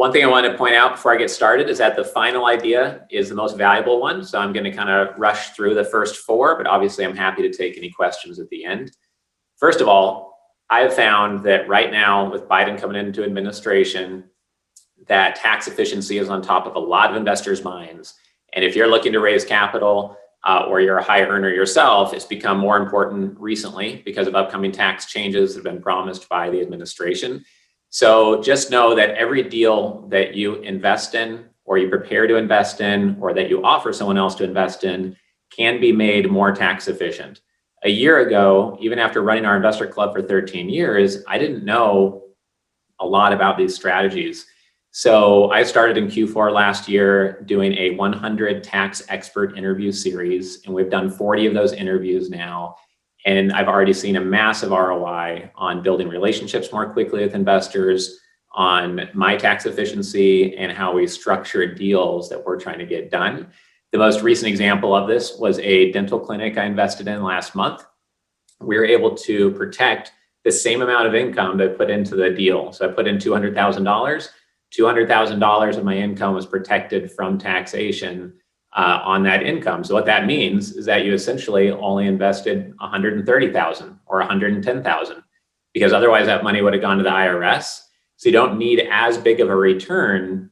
One thing I want to point out before I get started is that the final idea is the most valuable one. So I'm going to kind of rush through the first four, but obviously I'm happy to take any questions at the end. First of all, I've found that right now with Biden coming into administration, that tax efficiency is on top of a lot of investors' minds. And if you're looking to raise capital or you're a high earner yourself, it's become more important recently because of upcoming tax changes that have been promised by the administration. So just know that every deal that you invest in or you prepare to invest in or that you offer someone else to invest in can be made more tax efficient. A year ago, even after running our investor club for 13 years, I didn't know a lot about these strategies. So I started in Q4 last year doing a 100 tax expert interview series, and we've done 40 of those interviews now. And I've already seen a massive ROI on building relationships more quickly with investors, on my tax efficiency and how we structure deals that we're trying to get done. The most recent example of this was a dental clinic I invested in last month. We were able to protect the same amount of income that I put into the deal. So I put in $200,000. $200,000 of my income was protected from taxation on that income. So what that means is that you essentially only invested $130,000 or $110,000 because otherwise that money would have gone to the IRS. So you don't need as big of a return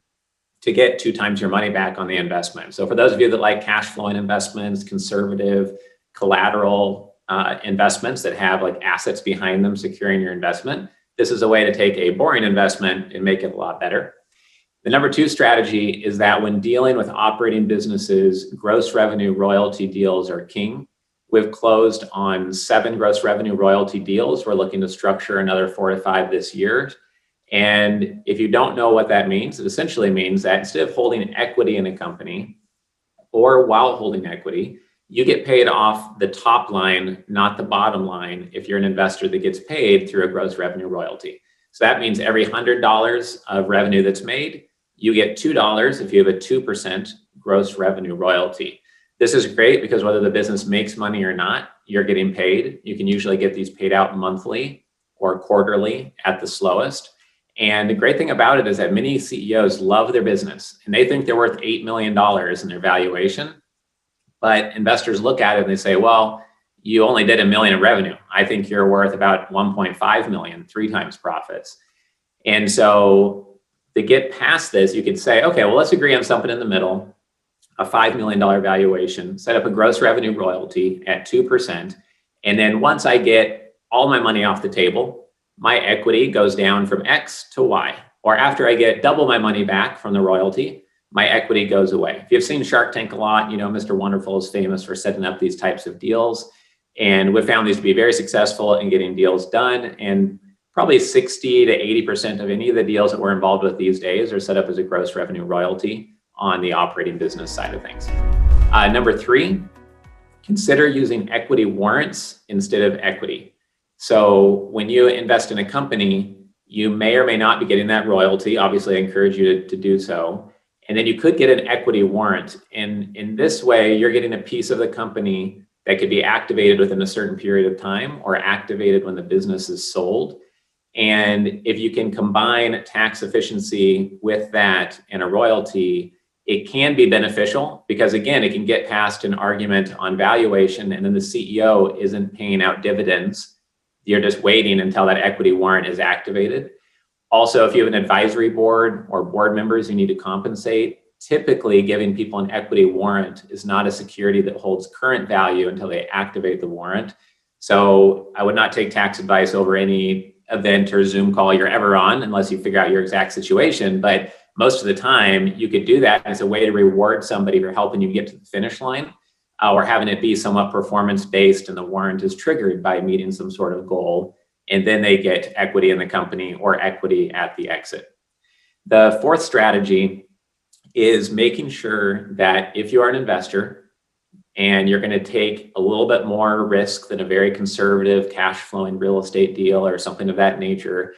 to get 2 times your money back on the investment. So for those of you that like cash flowing investments, conservative collateral investments that have like assets behind them securing your investment, this is a way to take a boring investment and make it a lot better. The number 2 strategy is that when dealing with operating businesses, gross revenue royalty deals are king. We've closed on 7 gross revenue royalty deals. We're looking to structure another 4 to 5 this year. And if you don't know what that means, it essentially means that instead of holding equity in a company or while holding equity, you get paid off the top line, not the bottom line, if you're an investor that gets paid through a gross revenue royalty. So that means every $100 of revenue that's made, you get $2 if you have a 2% gross revenue royalty. This is great because whether the business makes money or not, you're getting paid. You can usually get these paid out monthly or quarterly at the slowest. And the great thing about it is that many CEOs love their business and they think they're worth $8 million in their valuation. But investors look at it and they say, well, you only did $1 million in revenue. I think you're worth about 1.5 million, 3 times profits. And so to get past this, you could say, okay, well, let's agree on something in the middle, a $5 million valuation, set up a gross revenue royalty at 2%. And then once I get all my money off the table, my equity goes down from X to Y. Or after I get double my money back from the royalty, my equity goes away. If you've seen Shark Tank a lot, you know Mr. Wonderful is famous for setting up these types of deals. And we've found these to be very successful in getting deals done. And probably 60 to 80% of any of the deals that we're involved with these days are set up as a gross revenue royalty on the operating business side of things. Number 3, consider using equity warrants instead of equity. So when you invest in a company, you may or may not be getting that royalty. Obviously, I encourage you to do so. And then you could get an equity warrant. And in this way, you're getting a piece of the company that could be activated within a certain period of time or activated when the business is sold. And if you can combine tax efficiency with that and a royalty, it can be beneficial because, again, it can get past an argument on valuation and then the CEO isn't paying out dividends. You're just waiting until that equity warrant is activated. Also, if you have an advisory board or board members you need to compensate, typically giving people an equity warrant is not a security that holds current value until they activate the warrant. So I would not take tax advice over any event or Zoom call you're ever on unless you figure out your exact situation. But most of the time you could do that as a way to reward somebody for helping you get to the finish line or having it be somewhat performance based and the warrant is triggered by meeting some sort of goal. And then they get equity in the company or equity at the exit. The 4th strategy is making sure that if you are an investor and you're going to take a little bit more risk than a very conservative cash flowing real estate deal or something of that nature,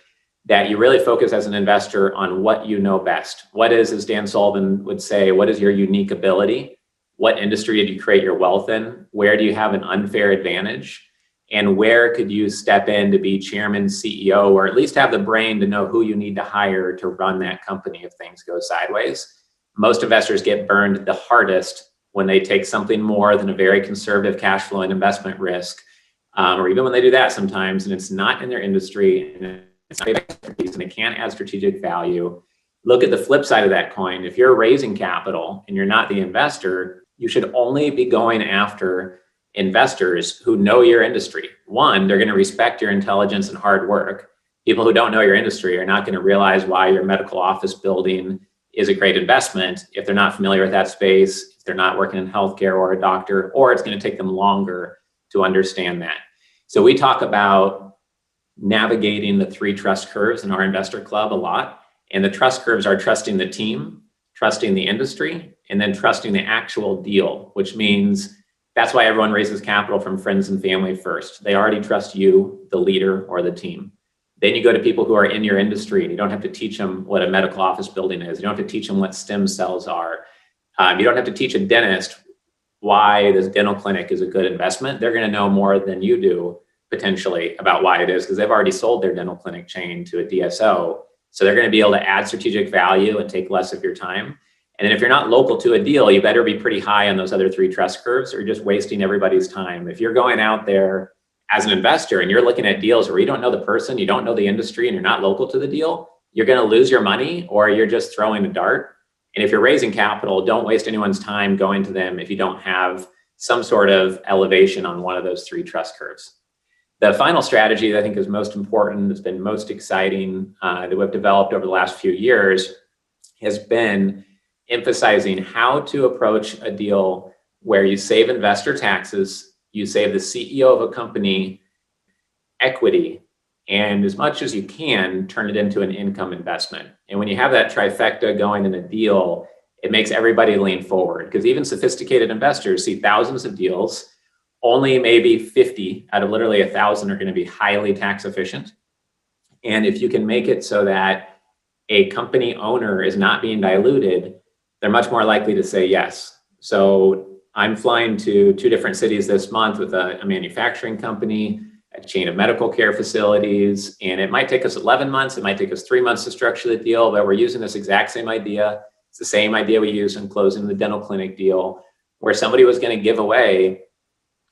that you really focus as an investor on what you know best. What is, as Dan Sullivan would say, what is your unique ability? What industry did you create your wealth in? Where do you have an unfair advantage? and where could you step in to be chairman, CEO, or at least have the brain to know who you need to hire to run that company if things go sideways. Most investors get burned the hardest when they take something more than a very conservative cash flow and investment risk, or even when they do that sometimes, and it's not in their industry, and it's not expertise, and it can't add strategic value. Look at the flip side of that coin. If you're raising capital and you're not the investor, you should only be going after investors who know your industry. One, they're going to respect your intelligence and hard work. People who don't know your industry are not going to realize why your medical office building is a great investment if they're not familiar with that space, if they're not working in healthcare or a doctor, or it's going to take them longer to understand that. So we talk about navigating the 3 trust curves in our investor club a lot. And the trust curves are trusting the team, trusting the industry, and then trusting the actual deal, which means that's why everyone raises capital from friends and family first. They already trust you, the leader or the team. Then you go to people who are in your industry, and you don't have to teach them what a medical office building is. You don't have to teach them what stem cells are. You don't have to teach a dentist why this dental clinic is a good investment. They're going to know more than you do potentially about why it is, because they've already sold their dental clinic chain to a DSO. So they're going to be able to add strategic value and take less of your time. And then if you're not local to a deal, you better be pretty high on those other 3 trust curves, or you're just wasting everybody's time. If you're going out there as an investor and you're looking at deals where you don't know the person, you don't know the industry, and you're not local to the deal, you're going to lose your money, or you're just throwing a dart. And if you're raising capital, don't waste anyone's time going to them if you don't have some sort of elevation on one of those 3 trust curves. The final strategy that I think is most important, that's been most exciting, that we've developed over the last few years, has been emphasizing how to approach a deal where you save investor taxes, you save the CEO of a company equity, and as much as you can, turn it into an income investment. And when you have that trifecta going in a deal, it makes everybody lean forward, because even sophisticated investors see thousands of deals. Only maybe 50 out of literally 1,000 are going to be highly tax efficient. And if you can make it so that a company owner is not being diluted, they're much more likely to say yes. So I'm flying to 2 different cities this month with a manufacturing company, a chain of medical care facilities, and it might take us 11 months, it might take us 3 months to structure the deal, but we're using this exact same idea. It's the same idea we used in closing the dental clinic deal, where somebody was going to give away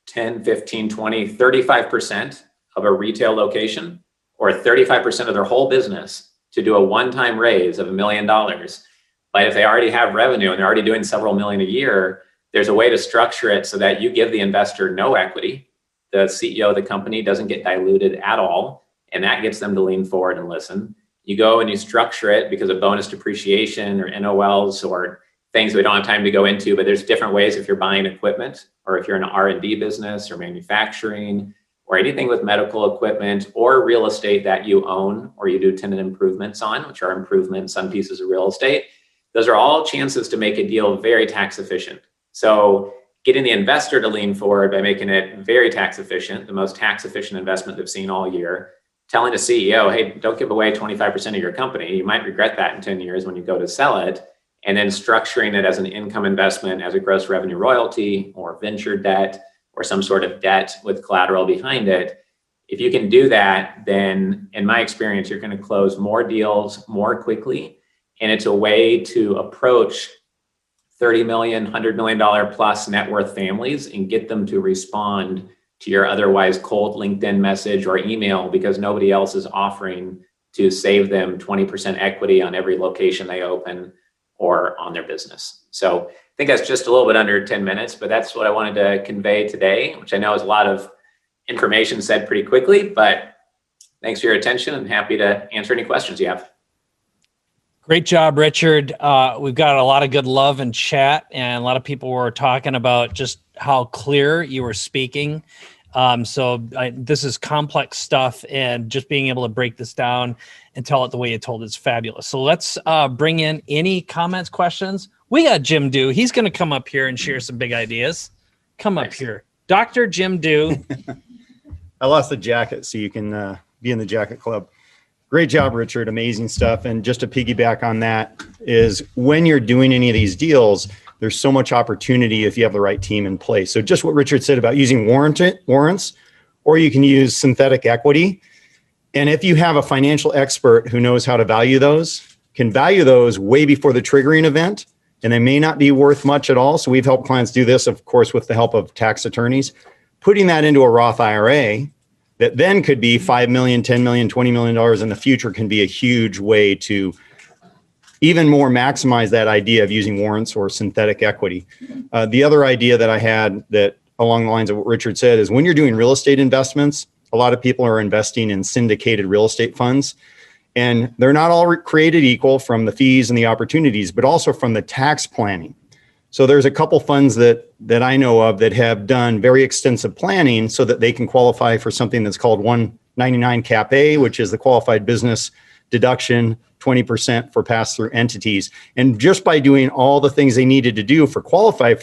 10, 15, 20, 35% of a retail location, or 35% of their whole business to do a one-time raise of $1 million. But if they already have revenue and they're already doing several million a year, there's a way to structure it so that you give the investor no equity. The CEO of the company doesn't get diluted at all, and that gets them to lean forward and listen. You go and you structure it because of bonus depreciation or NOLs or things we don't have time to go into, but there's different ways if you're buying equipment, or if you're in an R&D business or manufacturing or anything with medical equipment or real estate that you own or you do tenant improvements on, which are improvements on pieces of real estate. Those are all chances to make a deal very tax efficient. So getting the investor to lean forward by making it very tax efficient, the most tax efficient investment they've seen all year, telling the CEO, hey, don't give away 25% of your company. You might regret that in 10 years when you go to sell it. And then structuring it as an income investment, as a gross revenue royalty or venture debt or some sort of debt with collateral behind it. If you can do that, then in my experience, you're going to close more deals more quickly. And it's a way to approach $30 million, $100 million plus net worth families and get them to respond to your otherwise cold LinkedIn message or email, because nobody else is offering to save them 20% equity on every location they open or on their business. So I think that's just a little bit under 10 minutes, but that's what I wanted to convey today, which I know is a lot of information said pretty quickly, but thanks for your attention and happy to answer any questions you have. Great job, Richard. We've got a lot of good love and chat, and a lot of people were talking about just how clear you were speaking. This is complex stuff, and just being able to break this down and tell it the way you told it is fabulous. So let's bring in any comments, questions. We got Jim Dew. He's going to come up here and share some big ideas. Come up here. Dr. Jim Dew. I lost the jacket, so you can be in the jacket club. Great job, Richard. Amazing stuff. And just to piggyback on that is when you're doing any of these deals, there's so much opportunity if you have the right team in place. So just what Richard said about using warrants, or you can use synthetic equity. And if you have a financial expert who knows how to value those, can value those way before the triggering event, and they may not be worth much at all. So we've helped clients do this, of course, with the help of tax attorneys, putting that into a Roth IRA that then could be $5 million, $10 million, $20 million in the future can be a huge way to even more maximize that idea of using warrants or synthetic equity. The other idea that I had that along the lines of what Richard said is when you're doing real estate investments, a lot of people are investing in syndicated real estate funds, and they're not all created equal from the fees and the opportunities, but also from the tax planning. So there's a couple funds that I know of that have done very extensive planning so that they can qualify for something that's called 199 Cap A, which is the qualified business deduction, 20% for pass-through entities. And just by doing all the things they needed to do to qualify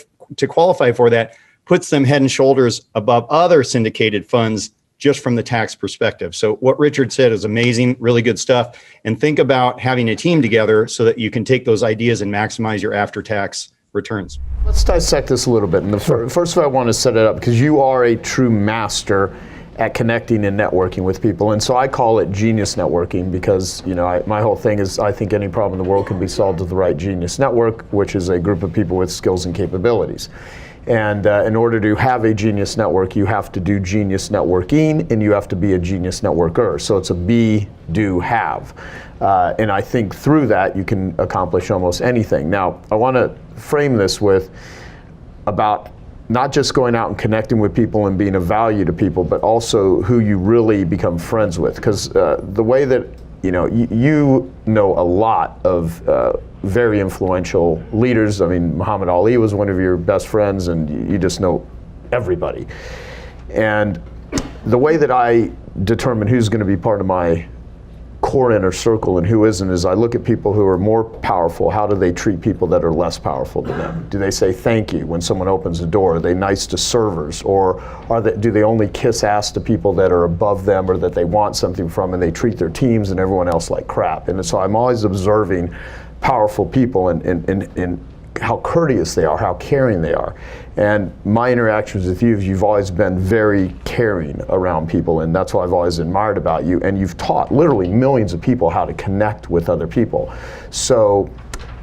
for that, puts them head and shoulders above other syndicated funds just from the tax perspective. So what Richard said is amazing, really good stuff. And think about having a team together so that you can take those ideas and maximize your after-tax returns. Let's dissect this a little bit. And first of all, I want to set it up because you are a true master at connecting and networking with people. And so I call it genius networking because, my whole thing is I think any problem in the world can be solved with the right genius network, which is a group of people with skills and capabilities. And in order to have a genius network, you have to do genius networking and you have to be a genius networker. So it's a be, do, have. And I think through that, you can accomplish almost anything. Now, I want to frame this with about not just going out and connecting with people and being of value to people, but also who you really become friends with. Because the way that, you know a lot of very influential leaders. I mean, Muhammad Ali was one of your best friends, and you just know everybody. And the way that I determine who's going to be part of my core inner circle and who isn't is I look at people who are more powerful. How do they treat people that are less powerful than them? Do they say thank you when someone opens the door? Are they nice to servers? Or do they only kiss ass to people that are above them or that they want something from, and they treat their teams and everyone else like crap? And so I'm always observing powerful people and how courteous they are, how caring they are. And my interactions with you've always been very caring around people, and that's what I've always admired about you. And you've taught literally millions of people how to connect with other people. So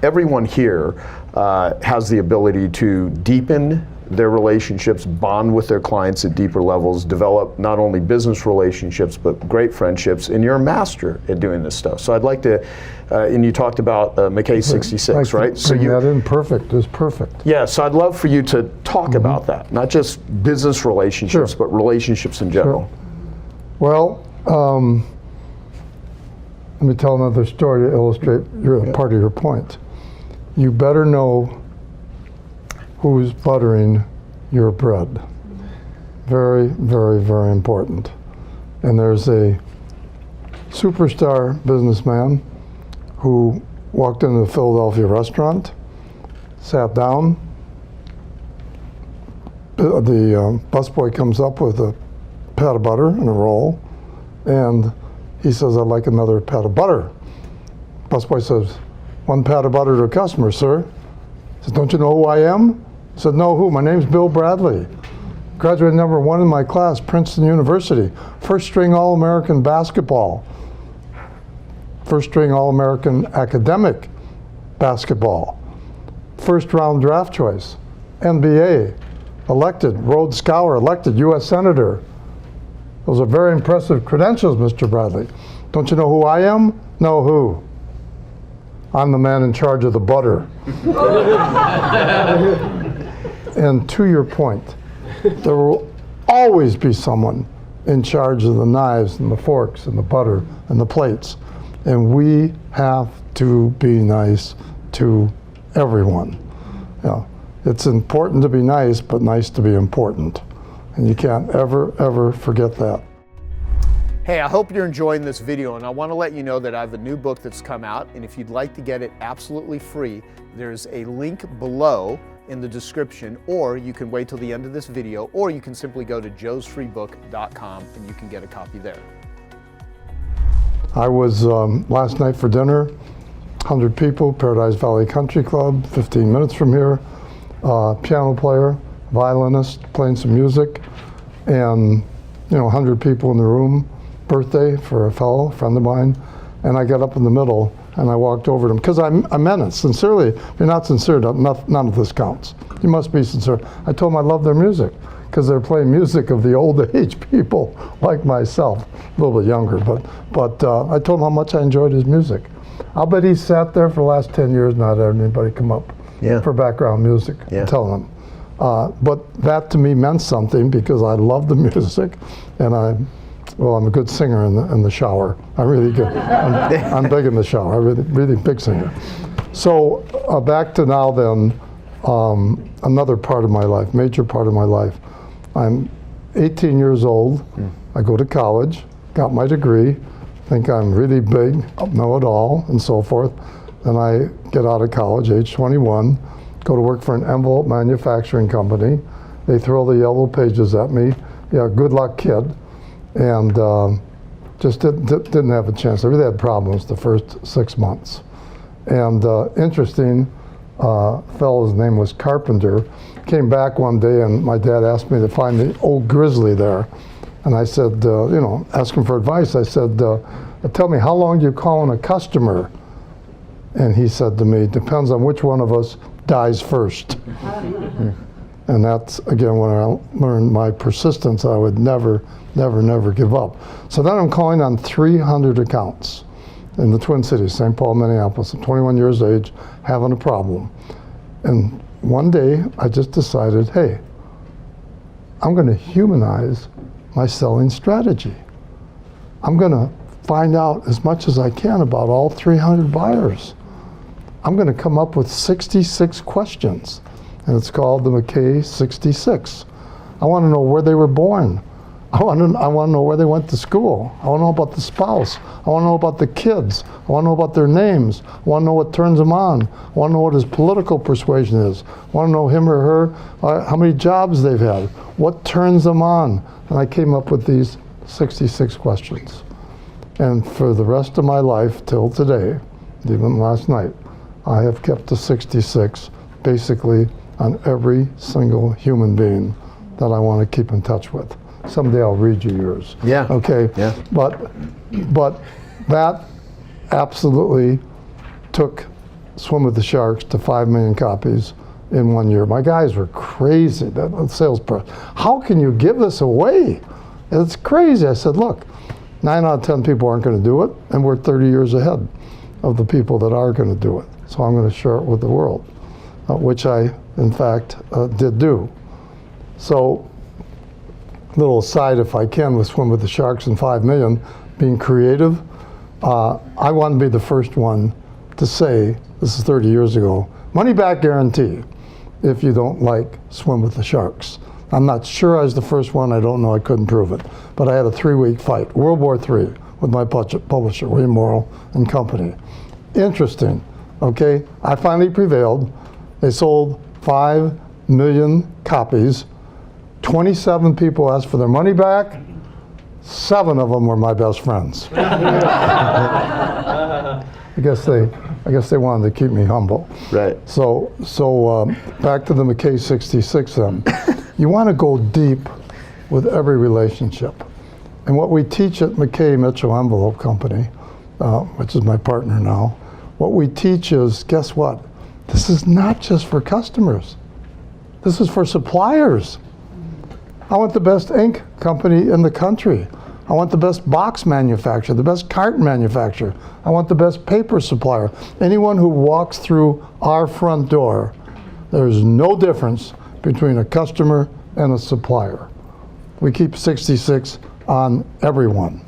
everyone here has the ability to deepen their relationships, bond with their clients at deeper levels, develop not only business relationships, but great friendships, and you're a master at doing this stuff. So I'd like to, and you talked about McKay 66, right? So you that in perfect is perfect. Yeah, so I'd love for you to talk about that, not just business relationships, but relationships in general. Well, let me tell another story to illustrate part of your point. You better know who's buttering your bread. Very, very, very important. And there's a superstar businessman who walked into a Philadelphia restaurant, sat down. The busboy comes up with a pat of butter and a roll, and he says, "I'd like another pat of butter." Busboy says, "One pat of butter to a customer, sir." He says, "Don't you know who I am?" I said, "No, who? My name's Bill Bradley. Graduated #1 in my class, Princeton University. First string All-American basketball. First string All-American academic basketball. First round draft choice, NBA, elected, Rhodes Scholar, elected U.S. Senator. Those are very impressive credentials, Mr. Bradley. Don't you know who I am? No, who? I'm the man in charge of the butter." And to your point, there will always be someone in charge of the knives and the forks and the butter and the plates. And we have to be nice to everyone. It's important to be nice, but nice to be important. And you can't ever, ever forget that. Hey, I hope you're enjoying this video, and I want to let you know that I have a new book that's come out, and if you'd like to get it absolutely free, there's a link below in the description, or you can wait till the end of this video, or you can simply go to joesfreebook.com and you can get a copy there. I was last night for dinner, 100 people, Paradise Valley Country Club, 15 minutes from here, piano player, violinist, playing some music, and 100 people in the room, birthday for a fellow, friend of mine, and I got up in the middle and I walked over to him, because I meant it sincerely. If you're not sincere, none of this counts. You must be sincere. I told them I love their music, because they're playing music of the old age people like myself, a little bit younger, but I told him how much I enjoyed his music. I'll bet he sat there for the last 10 years not having anybody come up for background music, telling him. But that to me meant something, because I love the music, and I'm a good singer in the shower. I'm really good. I'm big in the shower. I'm really big singer. So back to now then, another part of my life, major part of my life. I'm 18 years old. I go to college, got my degree, think I'm really big, know it all, and so forth. Then I get out of college, age 21, go to work for an envelope manufacturing company. They throw the yellow pages at me. Yeah, good luck, kid. And just didn't have a chance. I really had problems the first 6 months. And interesting, fellow's name was Carpenter, came back one day and my dad asked me to find the old grizzly there. And I said, asking for advice, I said, tell me, how long do you call on a customer? And he said to me, depends on which one of us dies first. And that's, again, when I learned my persistence, I would never give up. So then I'm calling on 300 accounts in the Twin Cities, St. Paul, Minneapolis. I'm 21 years of age, having a problem. And one day, I just decided, hey, I'm going to humanize my selling strategy. I'm going to find out as much as I can about all 300 buyers. I'm going to come up with 66 questions, and it's called the McKay 66. I want to know where they were born. I want to know where they went to school. I want to know about the spouse. I want to know about the kids. I want to know about their names. I want to know what turns them on. I want to know what his political persuasion is. I want to know him or her, how many jobs they've had, what turns them on. And I came up with these 66 questions. And for the rest of my life till today, even last night, I have kept the 66 basically on every single human being that I want to keep in touch with. Someday I'll read you yours. Yeah. Okay. Yeah. But that absolutely took Swim with the Sharks to 5 million copies in 1 year. My guys were crazy. That salesperson. How can you give this away? It's crazy. I said, look, 9 out of 10 people aren't going to do it, and we're 30 years ahead of the people that are going to do it. So I'm going to share it with the world, which I, in fact, did do. So, little aside, if I can, with Swim with the Sharks and 5 million, being creative, I want to be the first one to say, this is 30 years ago, money back guarantee if you don't like Swim with the Sharks. I'm not sure I was the first one. I don't know. I couldn't prove it. But I had a 3-week fight, World War III, with my publisher, William Morrow and Company. Interesting. Okay, I finally prevailed. They sold 5 million copies. 27 people asked for their money back. 7 of them were my best friends. I guess they wanted to keep me humble. Right. So back to the McKay 66 then. You want to go deep with every relationship. And what we teach at McKay Mitchell Envelope Company, which is my partner now, what we teach is, guess what? This is not just for customers. This is for suppliers. I want the best ink company in the country. I want the best box manufacturer, the best carton manufacturer. I want the best paper supplier. Anyone who walks through our front door, there's no difference between a customer and a supplier. We keep 66 on everyone.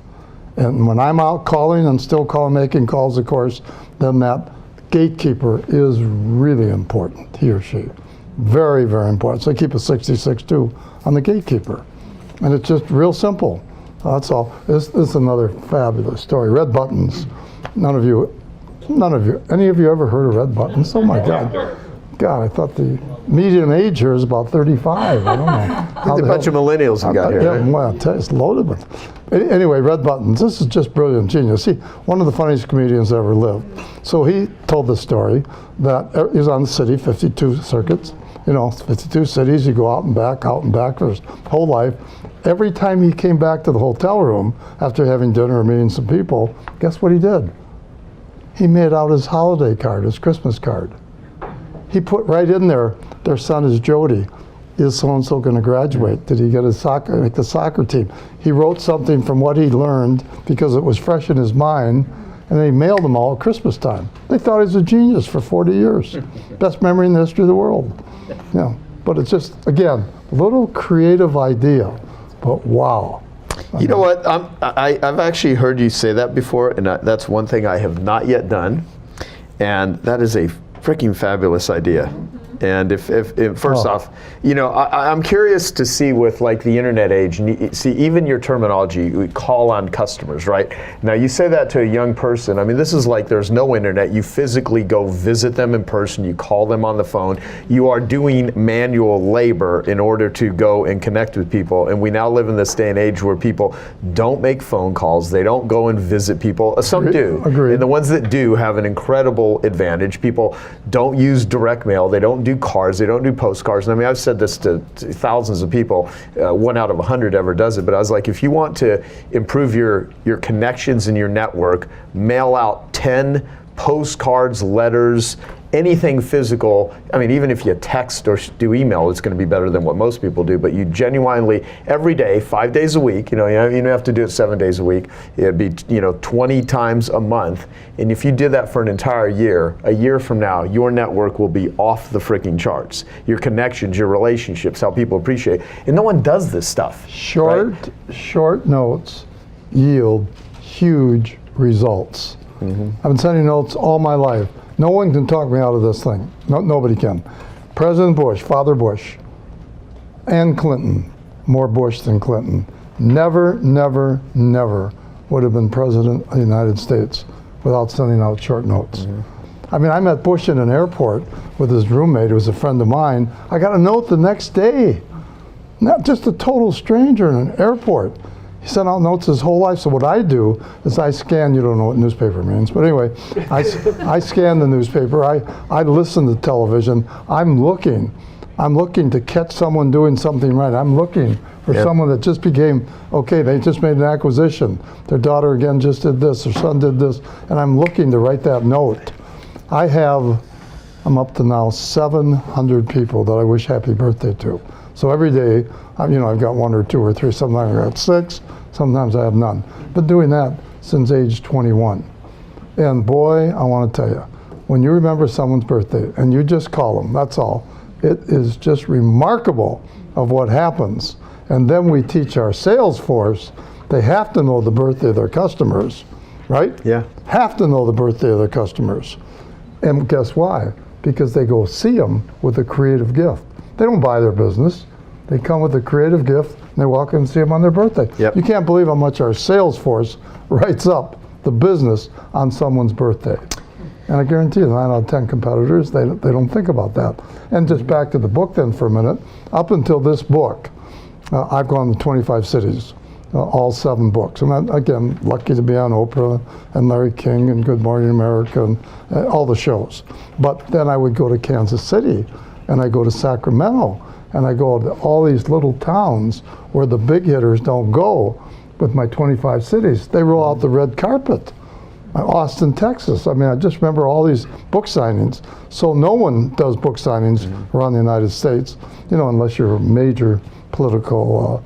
And when I'm out calling and still making calls, of course, then that gatekeeper is really important, he or she. Very, very important. So I keep a 66 too on the gatekeeper. And it's just real simple. That's all. This is another fabulous story. Red buttons. None of you, any of you ever heard of red buttons? Oh my God. God, I thought the median age here is about 35. I don't know. How There's a the bunch of hell- millennials who got here. Yeah, Right? well, it's loaded with. Anyway, red buttons. This is just brilliant genius. See, one of the funniest comedians ever lived. So he told the story that he was on the city, 52 circuits. 52 cities. You go out and back for his whole life. Every time he came back to the hotel room after having dinner or meeting some people, guess what he did? He made out his holiday card, his Christmas card. He put right in there, their son is Jody. Is so-and-so going to graduate? Did he get make the soccer team? He wrote something from what he learned because it was fresh in his mind, and then he mailed them all at Christmas time. They thought he was a genius for 40 years. Best memory in the history of the world. Yeah, but it's just, again, a little creative idea, but wow. You know what? I've actually heard you say that before, and that's one thing I have not yet done, and that is a freaking fabulous idea. And if first off, I'm curious to see with like the internet age, and see even your terminology, we call on customers, right? Now you say that to a young person. I mean, this is like there's no internet. You physically go visit them in person. You call them on the phone. You are doing manual labor in order to go and connect with people. And we now live in this day and age where people don't make phone calls. They don't go and visit people. Some do. Agreed. And the ones that do have an incredible advantage. People don't use direct mail. They don't do cards, they don't do postcards. And I mean, I've said this to thousands of people. 1 out of 100 ever does it. But I was like, if you want to improve your connections in your network, mail out 10 postcards, letters, anything physical. I mean, even if you text or do email, it's going to be better than what most people do. But you genuinely, every day, 5 days a week, you don't have to do it 7 days a week. It'd be 20 times a month. And if you did that for an entire year, a year from now, your network will be off the freaking charts. Your connections, your relationships, how people appreciate. And no one does this stuff. Short notes yield huge results. I've been sending notes all my life. No one can talk me out of this thing. No, nobody can. President Bush, Father Bush, and Clinton, more Bush than Clinton, never would have been president of the United States without sending out short notes. I mean, I met Bush in an airport with his roommate, who was a friend of mine. I got a note the next day. Not just a total stranger in an airport. He sent out notes his whole life. So what I do is I scan, you don't know what newspaper means, but anyway, I scan the newspaper, I listen to television, I'm looking to catch someone doing something right. I'm looking for someone that just became, okay, they just made an acquisition. Their daughter again just did this, their son did this, and I'm looking to write that note. I'm up to now 700 people that I wish happy birthday to. So every day, I've got 1 or 2 or 3, sometimes I've got 6, sometimes I have none. Been doing that since age 21. And boy, I want to tell you, when you remember someone's birthday and you just call them, that's all, it is just remarkable of what happens. And then we teach our sales force, they have to know the birthday of their customers, right? Yeah. Have to know the birthday of their customers. And guess why? Because they go see them with a creative gift. They don't buy their business. They come with a creative gift, and they walk in and see them on their birthday. Yep. You can't believe how much our sales force writes up the business on someone's birthday. And I guarantee you, 9 out of 10 competitors, they don't think about that. And just back to the book then for a minute, up until this book, I've gone to 25 cities, all 7 books. And I'm, again, lucky to be on Oprah and Larry King and Good Morning America and all the shows. But then I would go to Kansas City, and I go to Sacramento, and I go to all these little towns where the big hitters don't go with my 25 cities. They roll out the red carpet. Austin, Texas. I mean, I just remember all these book signings. So no one does book signings around the United States, unless you're a major political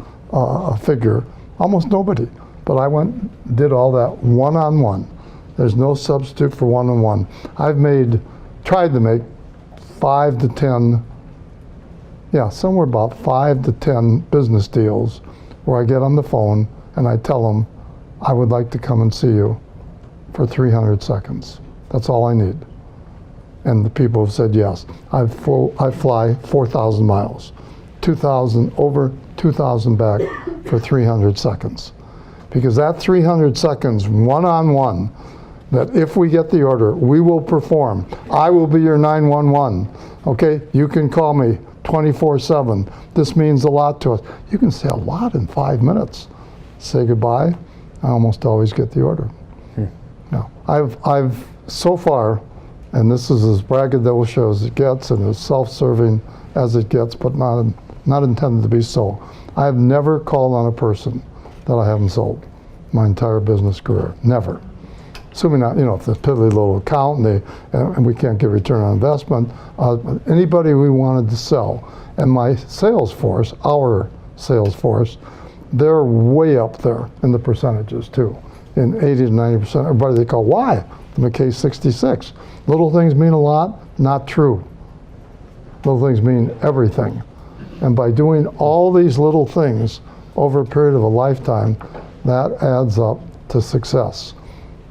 figure. Almost nobody. But I did all that one-on-one. There's no substitute for one-on-one. I've tried to make 5 to 10, somewhere about 5 to 10 business deals where I get on the phone and I tell them, I would like to come and see you for 300 seconds. That's all I need. And the people have said yes. I fly 4,000 miles, 2,000 over, 2,000 back for 300 seconds. Because that 300 seconds one-on-one that if we get the order, we will perform. I will be your 911. Okay, you can call me 24/7. This means a lot to us. You can say a lot in 5 minutes. Say goodbye. I almost always get the order. No, I've so far, and this is as braggadocious as it gets and as self-serving as it gets, but not intended to be so. I've never called on a person that I haven't sold my entire business career. Never. Assuming not, you know, if there's a piddly little account and we can't get return on investment, anybody we wanted to sell. And my sales force, our sales force, they're way up there in the percentages too. In 80 to 90%, everybody they call, why? The McKay 66. Little things mean a lot, not true. Little things mean everything. And by doing all these little things over a period of a lifetime, that adds up to success.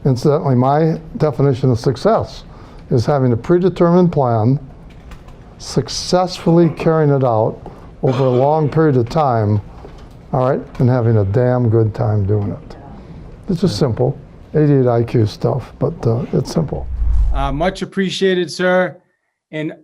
Incidentally, my definition of success is having a predetermined plan, successfully carrying it out over a long period of time, all right, and having a damn good time doing it. It's just simple, 88 IQ stuff, but it's simple. Much appreciated, sir. And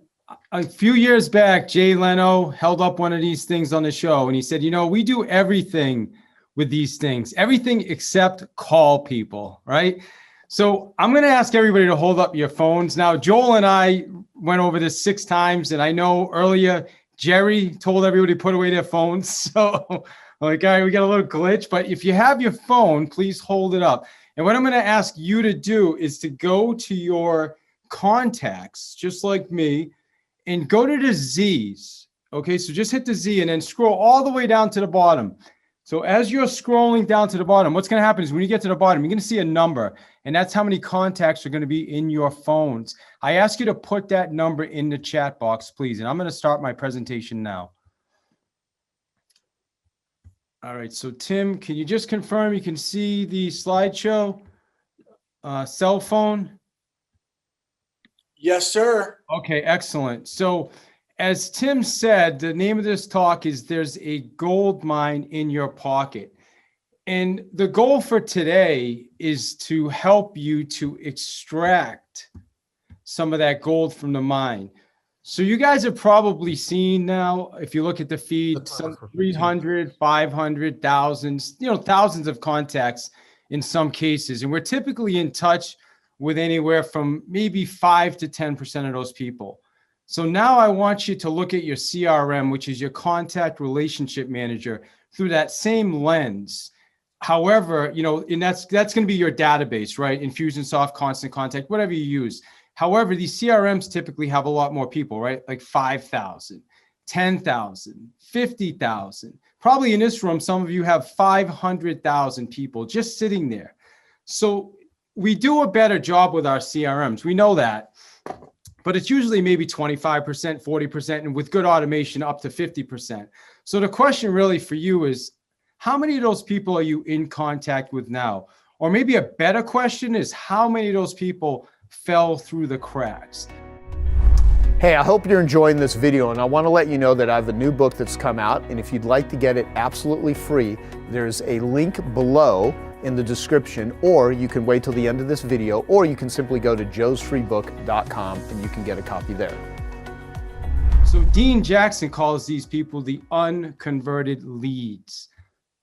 a few years back, Jay Leno held up one of these things on the show, and he said, you know, we do everything with these things, everything except call people, right? So I'm going to ask everybody to hold up your phones. Now, Joel and I went over this 6 times, and I know earlier Jerry told everybody to put away their phones. So like, all right, we got a little glitch, but if you have your phone, please hold it up. And what I'm going to ask you to do is to go to your contacts, just like me, and go to the Z's. Okay, so just hit the Z and then scroll all the way down to the bottom. So as you're scrolling down to the bottom, what's going to happen is when you get to the bottom, you're going to see a number, and that's how many contacts are going to be in your phones. I ask you to put that number in the chat box, please. And I'm going to start my presentation now. All right, so Tim, can you just confirm you can see the slideshow? Cell phone? Yes, sir. Okay, excellent. So as Tim said, the name of this talk is There's a Gold Mine in Your Pocket. And the goal for today is to help you to extract some of that gold from the mine. So you guys have probably seen now, if you look at the feed, some 300, 500, thousands, thousands of contacts in some cases. And we're typically in touch with anywhere from maybe 5 to 10% of those people. So now I want you to look at your CRM, which is your contact relationship manager, through that same lens. However, and that's going to be your database, right? Infusionsoft, Constant Contact, whatever you use. However, these CRMs typically have a lot more people, right? Like 5,000, 10,000, 50,000. Probably in this room, some of you have 500,000 people just sitting there. So we do a better job with our CRMs. We know that. But it's usually maybe 25%, 40%, and with good automation, up to 50%. So the question really for you is, how many of those people are you in contact with now? Or maybe a better question is, how many of those people fell through the cracks? Hey, I hope you're enjoying this video, and I want to let you know that I have a new book that's come out, and if you'd like to get it absolutely free, there's a link below in the description, or you can wait till the end of this video, or you can simply go to joesfreebook.com and you can get a copy there. So Dean Jackson calls these people the unconverted leads.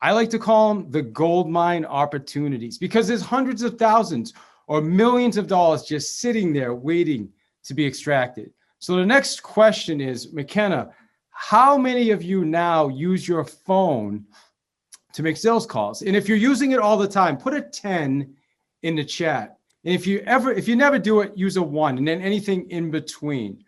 I like to call them the gold mine opportunities, because there's hundreds of thousands or millions of dollars just sitting there waiting to be extracted. So the next question is, McKenna, how many of you now use your phone to make sales calls? And if you're using it all the time, put a 10 in the chat. And if you never do it, use a 1, and then anything in between.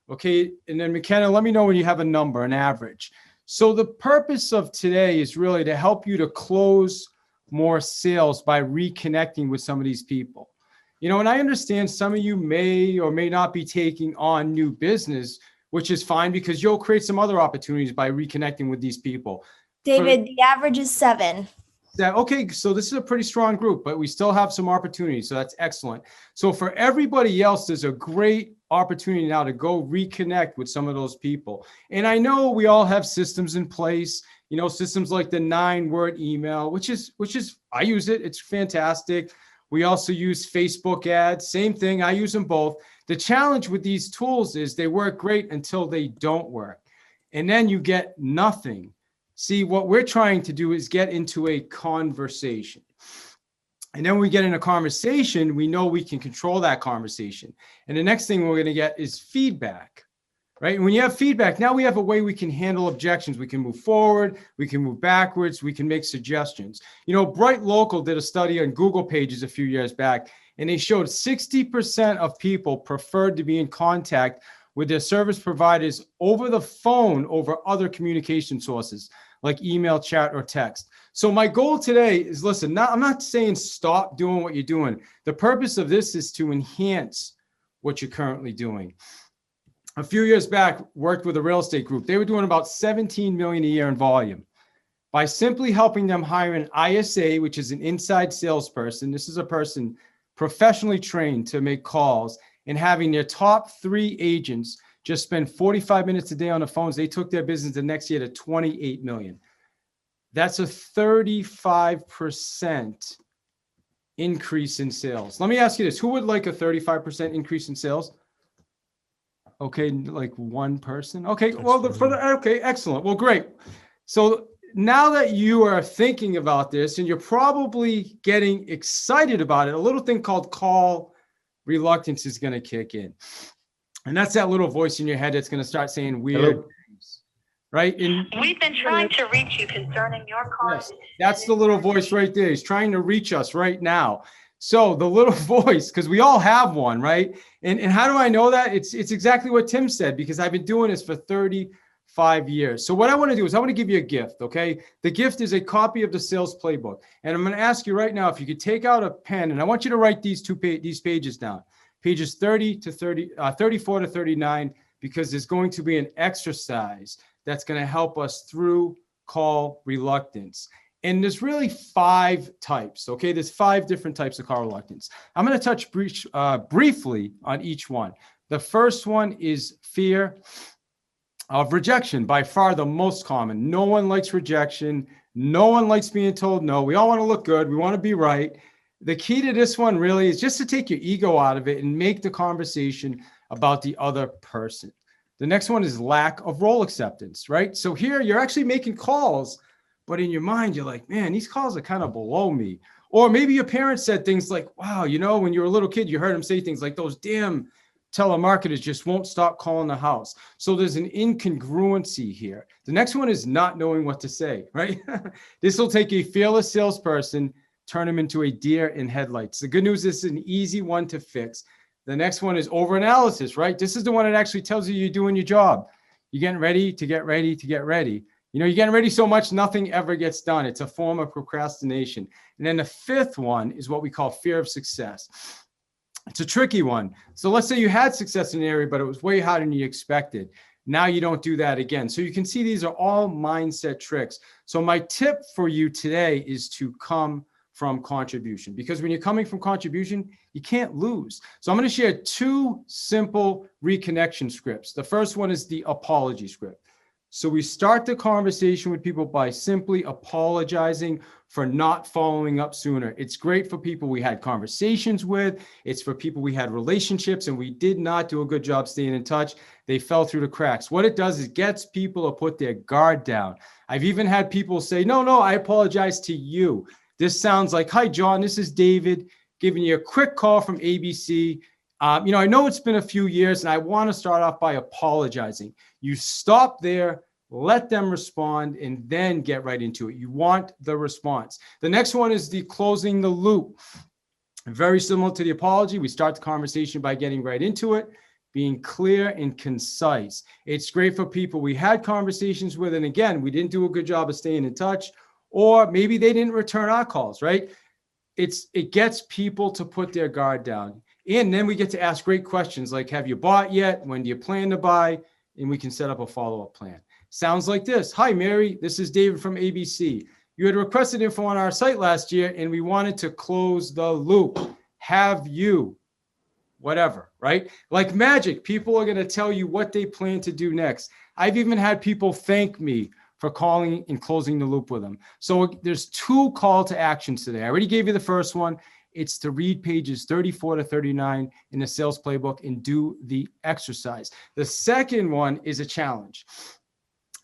Okay. And then McKenna, let me know when you have a number, an average. So the purpose of today is really to help you to close more sales by reconnecting with some of these people. And I understand some of you may or may not be taking on new business, which is fine, because you'll create some other opportunities by reconnecting with these people. David, the average is 7. Okay, so this is a pretty strong group, but we still have some opportunities, so that's excellent. So for everybody else, there's a great opportunity now to go reconnect with some of those people. And I know we all have systems in place, systems like the 9-word email, which is I use it. It's fantastic. We also use Facebook ads, same thing. I use them both. The challenge with these tools is they work great until they don't work. And then you get nothing. See, what we're trying to do is get into a conversation. And then when we get in a conversation, we know we can control that conversation. And the next thing we're going to get is feedback, right? And when you have feedback, now we have a way we can handle objections. We can move forward, we can move backwards, we can make suggestions. You know, Bright Local did a study on Google Pages a few years back, and they showed 60% of people preferred to be in contact with their service providers over the phone over other communication sources like email, chat, or text. So my goal today is, listen, I'm not saying stop doing what you're doing. The purpose of this is to enhance what you're currently doing. A few years back, worked with a real estate group. They were doing about 17 million a year in volume. By simply helping them hire an ISA, which is an inside salesperson, this is a person professionally trained to make calls, and having their top 3 agents just spend 45 minutes a day on the phones, they took their business the next year to 28 million. That's a 35% increase in sales. Let me ask you this. Who would like a 35% increase in sales? Okay, like one person. Okay, well, okay, excellent. Well, great. So now that you are thinking about this and you're probably getting excited about it, a little thing called call reluctance is going to kick in. And that's that little voice in your head that's going to start saying weird things, right? And we've been trying to reach you concerning your call. Yes, that's the little voice right there. He's trying to reach us right now. So the little voice, because we all have one, right? And how do I know that? It's exactly what Tim said, because I've been doing this for 35 years. So what I want to do is I want to give you a gift, okay? The gift is a copy of the sales playbook. And I'm going to ask you right now if you could take out a pen, and I want you to write these pages down. Pages 34 to 39, because there's going to be an exercise that's going to help us through call reluctance. And there's really 5 types, okay? There's 5 different types of call reluctance. I'm going to touch briefly on each one. The first one is fear of rejection, by far the most common. No one likes rejection. No one likes being told no. We all want to look good. We want to be right. The key to this one really is just to take your ego out of it and make the conversation about the other person. The next one is lack of role acceptance, right? So here you're actually making calls, but in your mind, you're like, man, these calls are kind of below me. Or maybe your parents said things like, wow, you know, when you were a little kid, you heard them say things like, those damn telemarketers just won't stop calling the house. So there's an incongruency here. The next one is not knowing what to say, right? This will take a fearless salesperson, turn them into a deer in headlights. The good news is it's an easy one to fix. The next one is overanalysis, right? This is the one that actually tells you you're doing your job. You're getting ready to get ready to get ready. You know, you're getting ready so much, nothing ever gets done. It's a form of procrastination. And then the 5th one is what we call fear of success. It's a tricky one. So let's say you had success in an area, but it was way harder than you expected. Now you don't do that again. So you can see these are all mindset tricks. So my tip for you today is to come from contribution, because when you're coming from contribution, you can't lose. So I'm going to share 2 simple reconnection scripts. The first one is the apology script. So we start the conversation with people by simply apologizing for not following up sooner. It's great for people we had conversations with. It's for people we had relationships and we did not do a good job staying in touch. They fell through the cracks. What it does is gets people to put their guard down. I've even had people say, no, I apologize to you. This sounds like, hi, John, this is David giving you a quick call from ABC. I know it's been a few years and I want to start off by apologizing. You stop there, let them respond, and then get right into it. You want the response. The next one is the closing the loop. Very similar to the apology. We start the conversation by getting right into it, being clear and concise. It's great for people we had conversations with, and again, we didn't do a good job of staying in touch, or maybe they didn't return our calls, right? It gets people to put their guard down. And then we get to ask great questions like, have you bought yet? When do you plan to buy? And we can set up a follow-up plan. Sounds like this. Hi, Mary. This is David from ABC. You had requested info on our site last year, and we wanted to close the loop. Have you? Whatever, right? Like magic, people are going to tell you what they plan to do next. I've even had people thank me for calling and closing the loop with them. So there's 2 call to actions today. I already gave you the first one, It's to read pages 34 to 39 in the sales playbook and do the exercise. The second one is a challenge.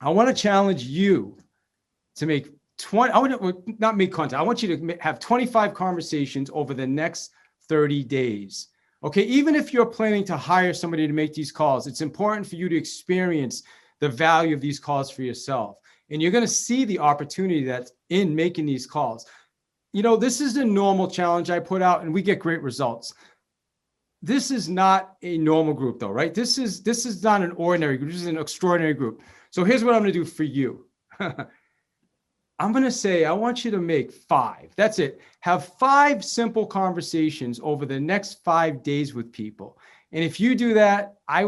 I want to challenge you to make 20, I want to not make content. I want you to have 25 conversations over the next 30 days. Okay. Even if you're planning to hire somebody to make these calls, it's important for you to experience the value of these calls for yourself. And you're going to see the opportunity that's in making these calls. You know, this is a normal challenge I put out and we get great results. This is not a normal group though, right? This is not an ordinary group. This is an extraordinary group. So here's what I'm going to do for you. I'm going to say, I want you to make 5. That's it. Have 5 simple conversations over the next 5 days with people. And if you do that, I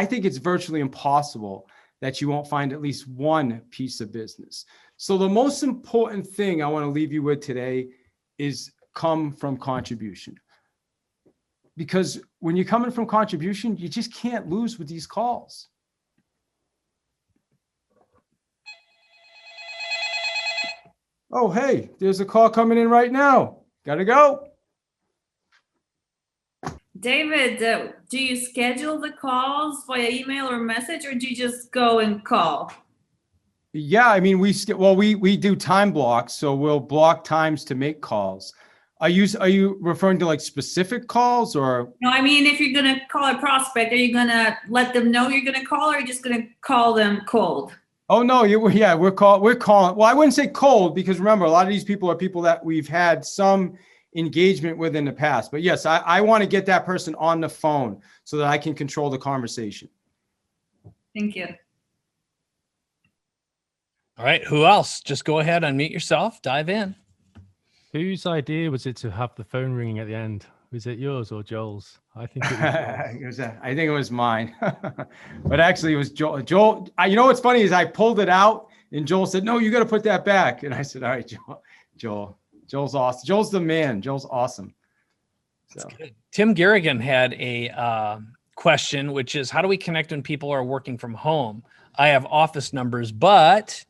think it's virtually impossible that you won't find at least one piece of business. So the most important thing I want to leave you with today is come from contribution. Because when you're coming from contribution, you just can't lose with these calls. Oh, hey, there's a call coming in right now. Gotta go. David, do you schedule the calls via email or message, or do you just go and call? Yeah, I mean, we do time blocks, so we'll block times to make calls. Are you referring to like specific calls or? No, I mean, if you're gonna call a prospect, are you gonna let them know you're gonna call, or are you just gonna call them cold? Oh no, we're calling. Well, I wouldn't say cold because remember, a lot of these people are people that we've had some engagement with in the past. But yes, I want to get that person on the phone so that I can control the conversation. Thank you. All right. Who else? Just go ahead, unmute yourself, dive in. Whose idea was it to have the phone ringing at the end? Was it yours or Joel's? I think it was yours. I think it was mine, but actually it was Joel. You know what's funny is I pulled it out and Joel said, "No, you got to put that back." And I said, "All right, Joel's awesome. Joel's the man. Joel's awesome." So. That's good. Tim Garrigan had a question, which is, how do we connect when people are working from home? I have office numbers, but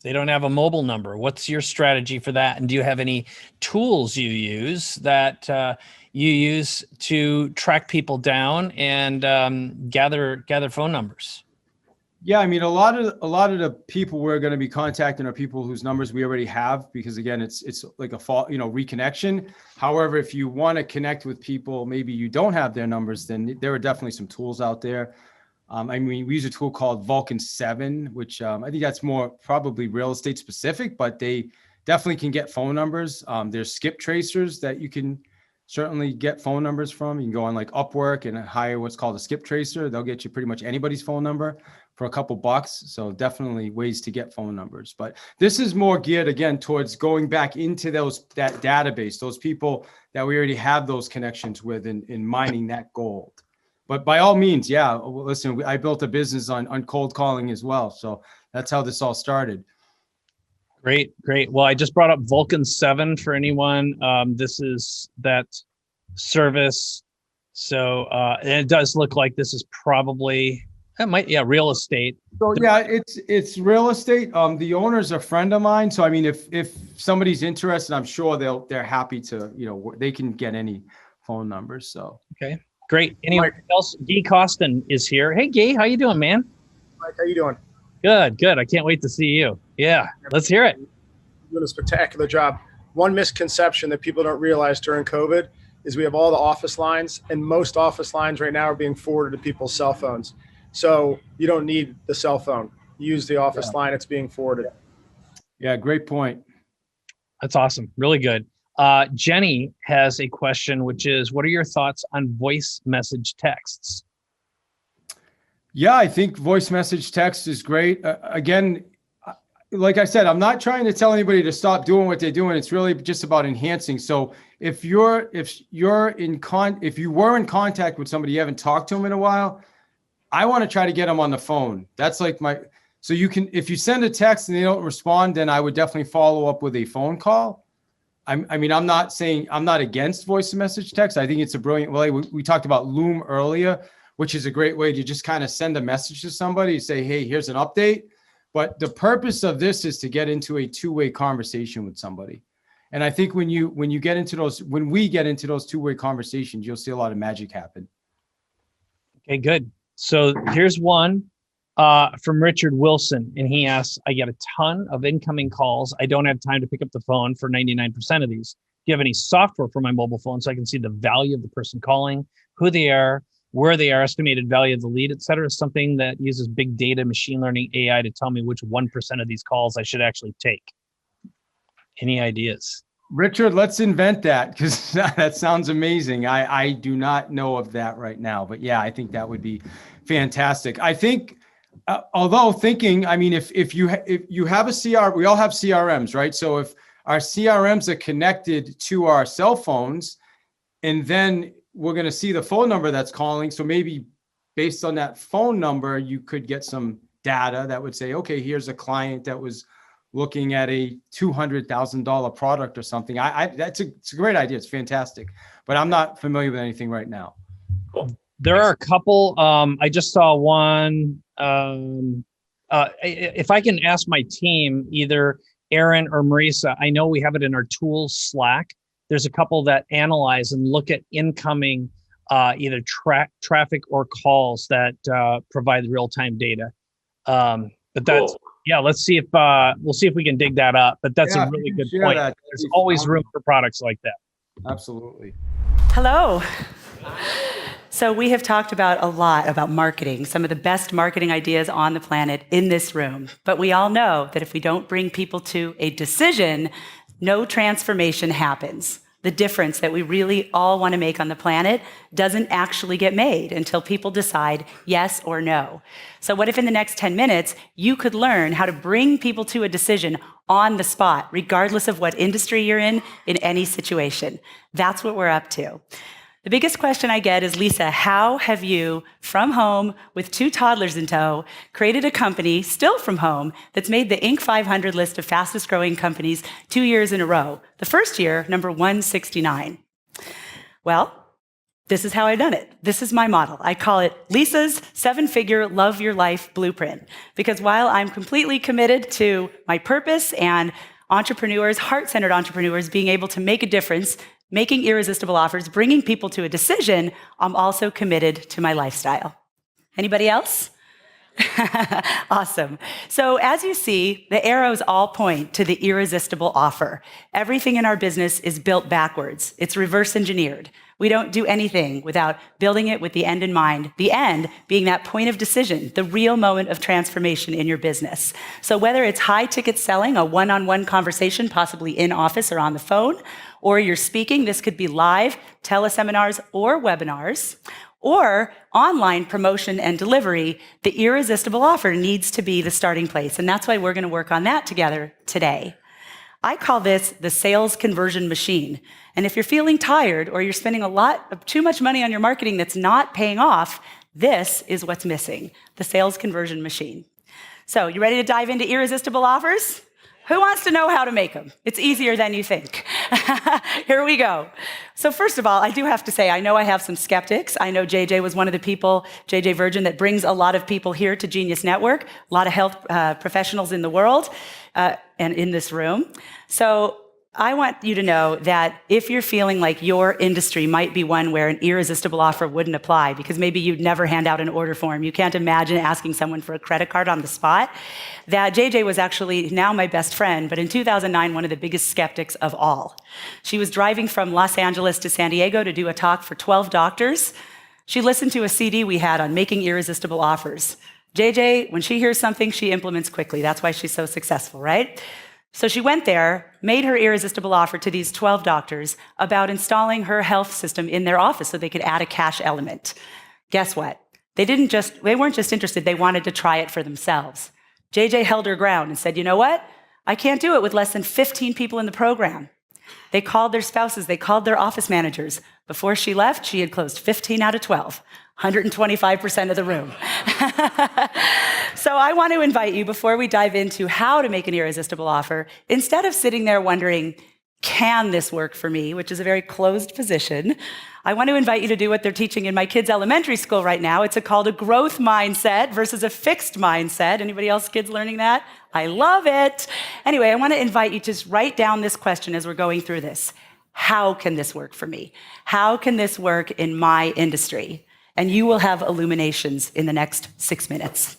they don't have a mobile number. What's your strategy for that? And do you have any tools you use that you use to track people down and gather phone numbers? Yeah, I mean, a lot of the people we're going to be contacting are people whose numbers we already have, because again, it's like a reconnection. However, if you want to connect with people, maybe you don't have their numbers, then there are definitely some tools out there. I mean, we use a tool called Vulcan 7, which I think that's more probably real estate specific, but they definitely can get phone numbers. There's skip tracers that you can certainly get phone numbers from. You can go on like Upwork and hire what's called a skip tracer. They'll get you pretty much anybody's phone number for a couple bucks. So definitely ways to get phone numbers. But this is more geared again towards going back into that database, those people that we already have those connections with, and mining that gold. But by all means, yeah, listen, I built a business on cold calling as well. So that's how this all started. Great. Well, I just brought up Vulcan 7 for anyone. This is that service. So and it does look like this is probably, real estate. So yeah, it's real estate. The owner's a friend of mine. So I mean, if somebody's interested, I'm sure they're happy to, they can get any phone numbers. So okay. Great. Anyone else? Guy Costin is here. Hey, Guy, how you doing, man? Mike, how you doing? Good. I can't wait to see you. Yeah, let's hear it. You're doing a spectacular job. One misconception that people don't realize during COVID is we have all the office lines, and most office lines right now are being forwarded to people's cell phones. So you don't need the cell phone. You use the office line, it's being forwarded. Yeah, great point. That's awesome. Really good. Jenny has a question, which is, what are your thoughts on voice message texts? Yeah, I think voice message text is great. Again, like I said, I'm not trying to tell anybody to stop doing what they're doing. It's really just about enhancing. So if you were in contact with somebody you haven't talked to them in a while, I want to try to get them on the phone. That's like so you can, if you send a text and they don't respond, then I would definitely follow up with a phone call. I mean, I'm not against voice message text. I think it's a brilliant way. We talked about Loom earlier, which is a great way to just kind of send a message to somebody, say, hey, here's an update. But the purpose of this is to get into a two-way conversation with somebody. And I think when we get into those two-way conversations, you'll see a lot of magic happen. Okay, good. So here's one from Richard Wilson, and he asks, I get a ton of incoming calls. I don't have time to pick up the phone for 99% of these. Do you have any software for my mobile phone so I can see the value of the person calling, who they are, where they are, estimated value of the lead, et cetera? Something that uses big data, machine learning, AI to tell me which 1% of these calls I should actually take. Any ideas? Richard, let's invent that, because that sounds amazing. I do not know of that right now, but yeah, I think that would be fantastic. I think, I mean, if you have a CR, we all have CRMs, right? So if our CRMs are connected to our cell phones, and then we're going to see the phone number that's calling. So maybe based on that phone number, you could get some data that would say, okay, here's a client that was looking at a $200,000 product or something. It's a great idea. It's fantastic, but I'm not familiar with anything right now. Cool. There are a couple. I just saw one. If I can ask my team, either Aaron or Marisa, I know we have it in our tools Slack. There's a couple that analyze and look at incoming either traffic or calls that provide real-time data. But that's, yeah, let's see if we'll see if we can dig that up. But that's a really good point. There's always room for products like that. Absolutely. Hello. So we have talked about a lot about marketing, some of the best marketing ideas on the planet in this room. But we all know that if we don't bring people to a decision, no transformation happens. The difference that we really all want to make on the planet doesn't actually get made until people decide yes or no. So what if in the next 10 minutes, you could learn how to bring people to a decision on the spot, regardless of what industry you're in any situation? That's what we're up to. The biggest question I get is, Lisa, how have you, from home with 2 toddlers in tow, created a company, still from home, that's made the Inc. 500 list of fastest growing companies 2 years in a row? The first year, number 169. Well, this is how I've done it. This is my model. I call it Lisa's 7-figure Love Your Life Blueprint. Because while I'm completely committed to my purpose and entrepreneurs, heart-centered entrepreneurs, being able to make a difference, making irresistible offers, bringing people to a decision, I'm also committed to my lifestyle. Anybody else? Awesome. So as you see, the arrows all point to the irresistible offer. Everything in our business is built backwards. It's reverse engineered. We don't do anything without building it with the end in mind, the end being that point of decision, the real moment of transformation in your business. So whether it's high ticket selling, a one-on-one conversation, possibly in office or on the phone, or you're speaking, this could be live, teleseminars or webinars, or online promotion and delivery, the irresistible offer needs to be the starting place. And that's why we're going to work on that together today. I call this the sales conversion machine. And if you're feeling tired or you're spending too much money on your marketing that's not paying off, this is what's missing, the sales conversion machine. So you ready to dive into irresistible offers? Who wants to know how to make them? It's easier than you think. Here we go. So first of all, I do have to say, I know I have some skeptics. I know JJ was one of the people, JJ Virgin, that brings a lot of people here to Genius Network, a lot of health professionals in the world and in this room. So I want you to know that if you're feeling like your industry might be one where an irresistible offer wouldn't apply, because maybe you'd never hand out an order form, you can't imagine asking someone for a credit card on the spot, that JJ was actually now my best friend, but in 2009, one of the biggest skeptics of all. She was driving from Los Angeles to San Diego to do a talk for 12 doctors. She listened to a CD we had on making irresistible offers. JJ, when she hears something, she implements quickly. That's why she's so successful, right? So she went there, made her irresistible offer to these 12 doctors about installing her health system in their office so they could add a cash element. Guess what? They weren't just interested, they wanted to try it for themselves. JJ held her ground and said, you know what? I can't do it with less than 15 people in the program. They called their spouses, they called their office managers. Before she left, she had closed 15 out of 12. 125% of the room. So I want to invite you, before we dive into how to make an irresistible offer, instead of sitting there wondering, can this work for me, which is a very closed position, I want to invite you to do what they're teaching in my kids' elementary school right now. It's called a growth mindset versus a fixed mindset. Anybody else kids learning that? I love it. Anyway, I want to invite you to just write down this question as we're going through this. How can this work for me? How can this work in my industry? And you will have illuminations in the next 6 minutes.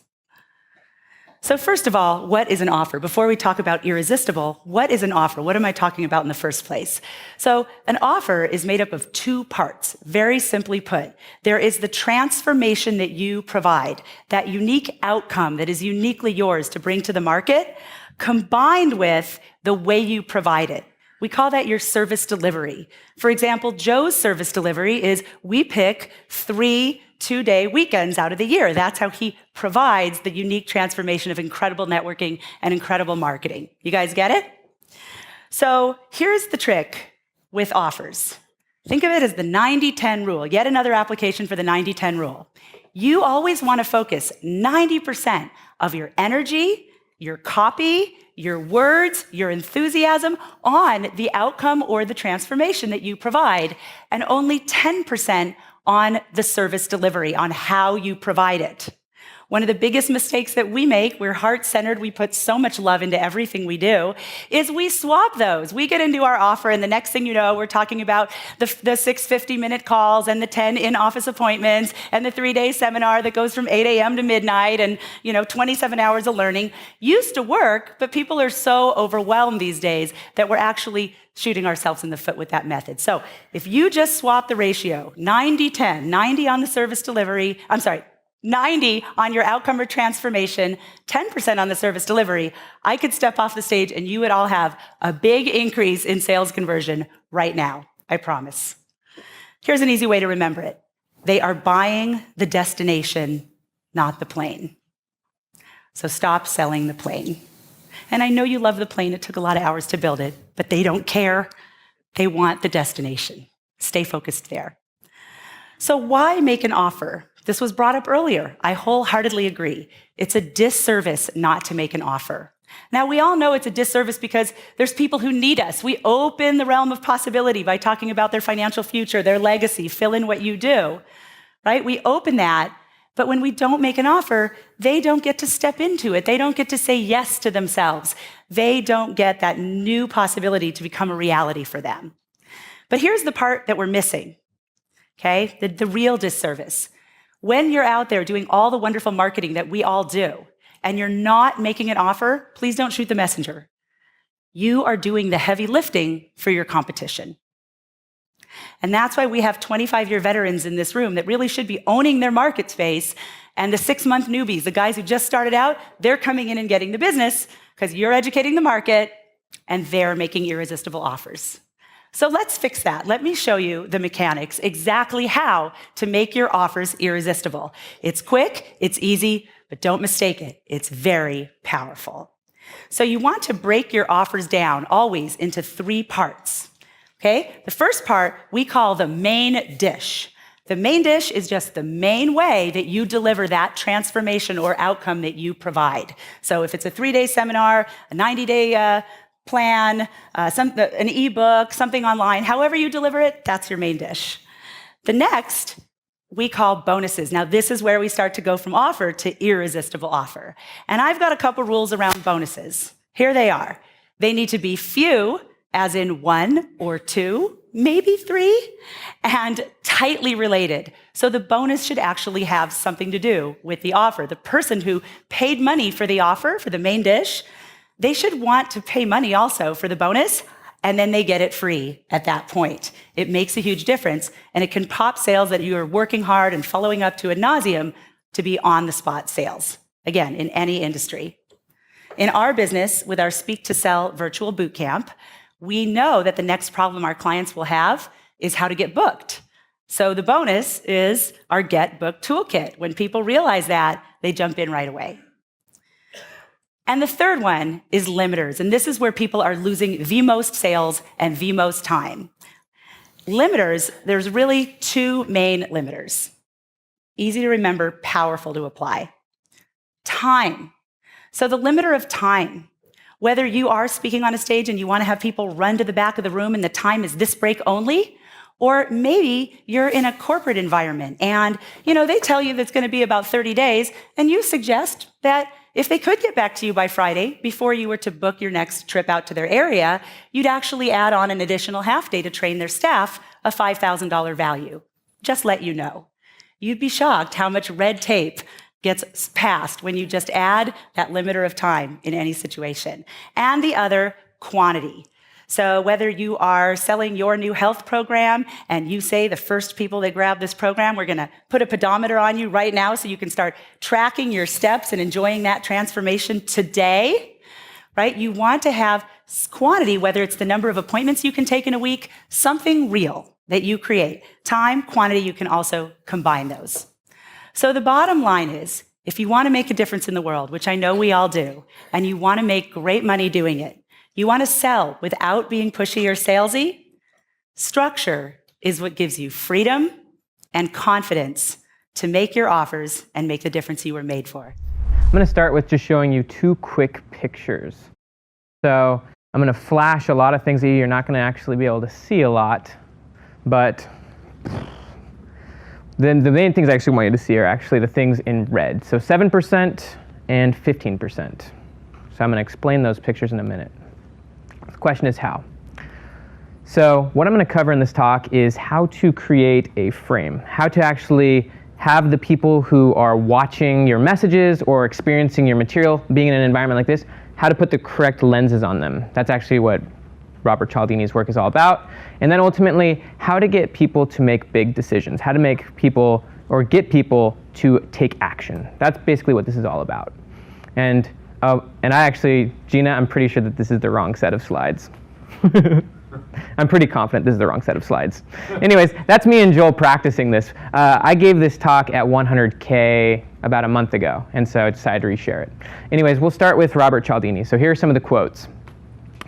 So first of all, what is an offer? Before we talk about irresistible, what is an offer? What am I talking about in the first place? So an offer is made up of 2 parts, very simply put. There is the transformation that you provide, that unique outcome that is uniquely yours to bring to the market, combined with the way you provide it. We call that your service delivery. For example, Joe's service delivery is we pick 3 2-day weekends out of the year. That's how he provides the unique transformation of incredible networking and incredible marketing. You guys get it? So here's the trick with offers. Think of it as the 90-10 rule, yet another application for the 90-10 rule. You always want to focus 90% of your energy, your copy, your words, your enthusiasm on the outcome or the transformation that you provide, and only 10% on the service delivery, on how you provide it. One of the biggest mistakes that we make, we're heart-centered, we put so much love into everything we do, is we swap those. We get into our offer, and the next thing you know, we're talking about the 6 50-minute calls and the 10 in-office appointments and the 3-day seminar that goes from 8 a.m. to midnight and 27 hours of learning. Used to work, but people are so overwhelmed these days that we're actually shooting ourselves in the foot with that method. So if you just swap the ratio, 90-10, 90 on the service delivery, 90 on your outcome or transformation, 10% on the service delivery, I could step off the stage and you would all have a big increase in sales conversion right now. I promise. Here's an easy way to remember it. They are buying the destination, not the plane. So stop selling the plane. And I know you love the plane. It took a lot of hours to build it, but they don't care. They want the destination. Stay focused there. So why make an offer? This was brought up earlier. I wholeheartedly agree. It's a disservice not to make an offer. Now, we all know it's a disservice because there's people who need us. We open the realm of possibility by talking about their financial future, their legacy, fill in what you do, right? We open that, but when we don't make an offer, they don't get to step into it. They don't get to say yes to themselves. They don't get that new possibility to become a reality for them. But here's the part that we're missing, okay? The real disservice. When you're out there doing all the wonderful marketing that we all do, and you're not making an offer, please don't shoot the messenger. You are doing the heavy lifting for your competition. And that's why we have 25-year veterans in this room that really should be owning their market space. And the 6-month newbies, the guys who just started out, they're coming in and getting the business because you're educating the market and they're making irresistible offers. So let's fix that. Let me show you the mechanics, exactly how to make your offers irresistible. It's quick, it's easy, but don't mistake it. It's very powerful. So you want to break your offers down always into 3 parts. Okay? The first part we call the main dish. The main dish is just the main way that you deliver that transformation or outcome that you provide. So if it's a 3-day seminar, a 90-day plan, an ebook, something online, however you deliver it, that's your main dish. The next we call bonuses. Now, this is where we start to go from offer to irresistible offer. And I've got a couple rules around bonuses. Here they are. They need to be few, as in 1 or 2, maybe 3, and tightly related. So the bonus should actually have something to do with the offer. The person who paid money for the offer, for the main dish, they should want to pay money also for the bonus, and then they get it free at that point. It makes a huge difference, and it can pop sales that you are working hard and following up to ad nauseum to be on-the-spot sales, again, in any industry. In our business, with our Speak to Sell virtual bootcamp, we know that the next problem our clients will have is how to get booked. So the bonus is our Get Booked Toolkit. When people realize that, they jump in right away. And the third one is limiters, and this is where people are losing the most sales and the most time. Limiters, there's really 2 main limiters. Easy to remember, powerful to apply. Time. So the limiter of time, whether you are speaking on a stage and you want to have people run to the back of the room and the time is this break only, Or maybe you're in a corporate environment and, they tell you that's going to be about 30 days, and you suggest that if they could get back to you by Friday, before you were to book your next trip out to their area, you'd actually add on an additional half day to train their staff, a $5,000 value. Just let you know. You'd be shocked how much red tape gets passed when you just add that limiter of time in any situation. And the other, quantity. So whether you are selling your new health program and you say the first people that grab this program, we're going to put a pedometer on you right now so you can start tracking your steps and enjoying that transformation today, right? You want to have quantity, whether it's the number of appointments you can take in a week, something real that you create. Time, quantity, you can also combine those. So the bottom line is, if you want to make a difference in the world, which I know we all do, and you want to make great money doing it, you want to sell without being pushy or salesy, structure is what gives you freedom and confidence to make your offers and make the difference you were made for. I'm going to start with just showing you 2 quick pictures. So I'm going to flash a lot of things that you're not going to actually be able to see a lot, but then the main things I actually want you to see are actually the things in red. So 7% and 15%. So I'm going to explain those pictures in a minute. The question is how. So what I'm going to cover in this talk is how to create a frame, how to actually have the people who are watching your messages or experiencing your material, being in an environment like this, how to put the correct lenses on them. That's actually what Robert Cialdini's work is all about. And then ultimately, how to get people to make big decisions, how to make people or get people to take action. That's basically what this is all about. And I actually, Gina, I'm pretty sure that this is the wrong set of slides. I'm pretty confident this is the wrong set of slides. Anyways, that's me and Joel practicing this. I gave this talk at 100K about a month ago, and so I decided to reshare it. Anyways, we'll start with Robert Cialdini. So here are some of the quotes.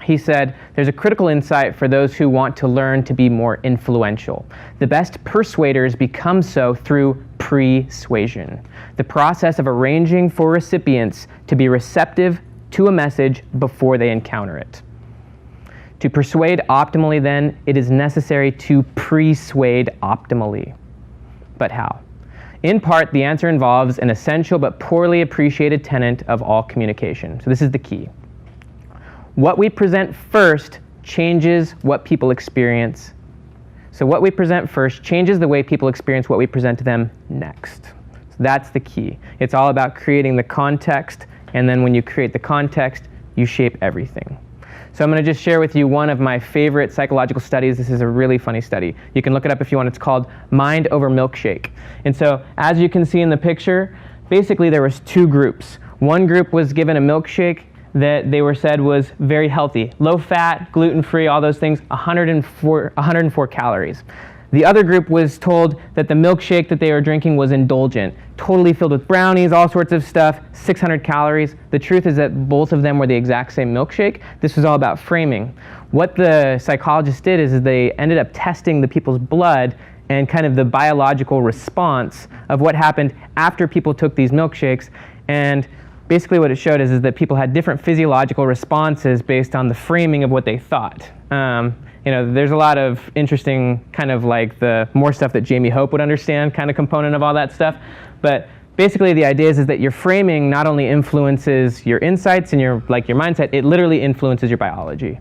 He said, "There's a critical insight for those who want to learn to be more influential. The best persuaders become so through persuasion, the process of arranging for recipients to be receptive to a message before they encounter it. To persuade optimally, then, it is necessary to persuade optimally. But how? In part, the answer involves an essential but poorly appreciated tenet of all communication." So this is the key. What we present first changes what people experience. So what we present first changes the way people experience what we present to them next. So that's the key. It's all about creating the context, and then when you create the context, you shape everything. So I'm going to just share with you one of my favorite psychological studies. This is a really funny study. You can look it up if you want. It's called Mind Over Milkshake. And so as you can see in the picture, basically there was 2 groups. One group was given a milkshake that they were said was very healthy, low fat, gluten-free, all those things, 104 calories. The other group was told that the milkshake that they were drinking was indulgent, totally filled with brownies, all sorts of stuff, 600 calories. The truth is that both of them were the exact same milkshake. This was all about framing. What the psychologists did is they ended up testing the people's blood and kind of the biological response of what happened after people took these milkshakes. And basically what it showed is that people had different physiological responses based on the framing of what they thought. There's a lot of interesting kind of like the more stuff that Jamie Hope would understand kind of component of all that stuff. But basically the idea is that your framing not only influences your insights and your mindset, it literally influences your biology.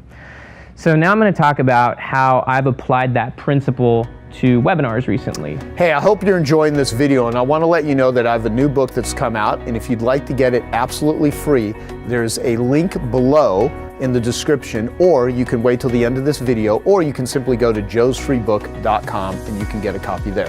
So now I'm going to talk about how I've applied that principle to webinars recently. Hey, I hope you're enjoying this video, and I want to let you know that I have a new book that's come out, and if you'd like to get it absolutely free, there's a link below in the description, or you can wait till the end of this video, or you can simply go to joesfreebook.com and you can get a copy there.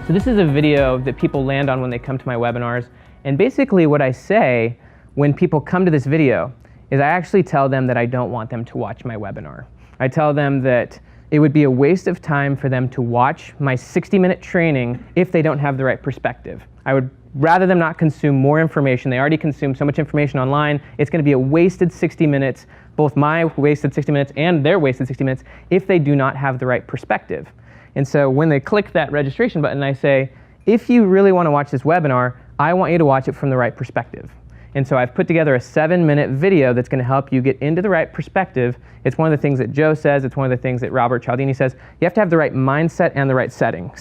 So this is a video that people land on when they come to my webinars, and basically what I say when people come to this video is I actually tell them that I don't want them to watch my webinar. I tell them that it would be a waste of time for them to watch my 60-minute training if they don't have the right perspective. I would rather them not consume more information. They already consume so much information online. It's going to be a wasted 60 minutes, both my wasted 60 minutes and their wasted 60 minutes, if they do not have the right perspective. And so when they click that registration button, I say, if you really want to watch this webinar, I want you to watch it from the right perspective. And so I've put together a 7-minute video that's going to help you get into the right perspective. It's one of the things that Joe says. It's one of the things that Robert Cialdini says. You have to have the right mindset and the right setting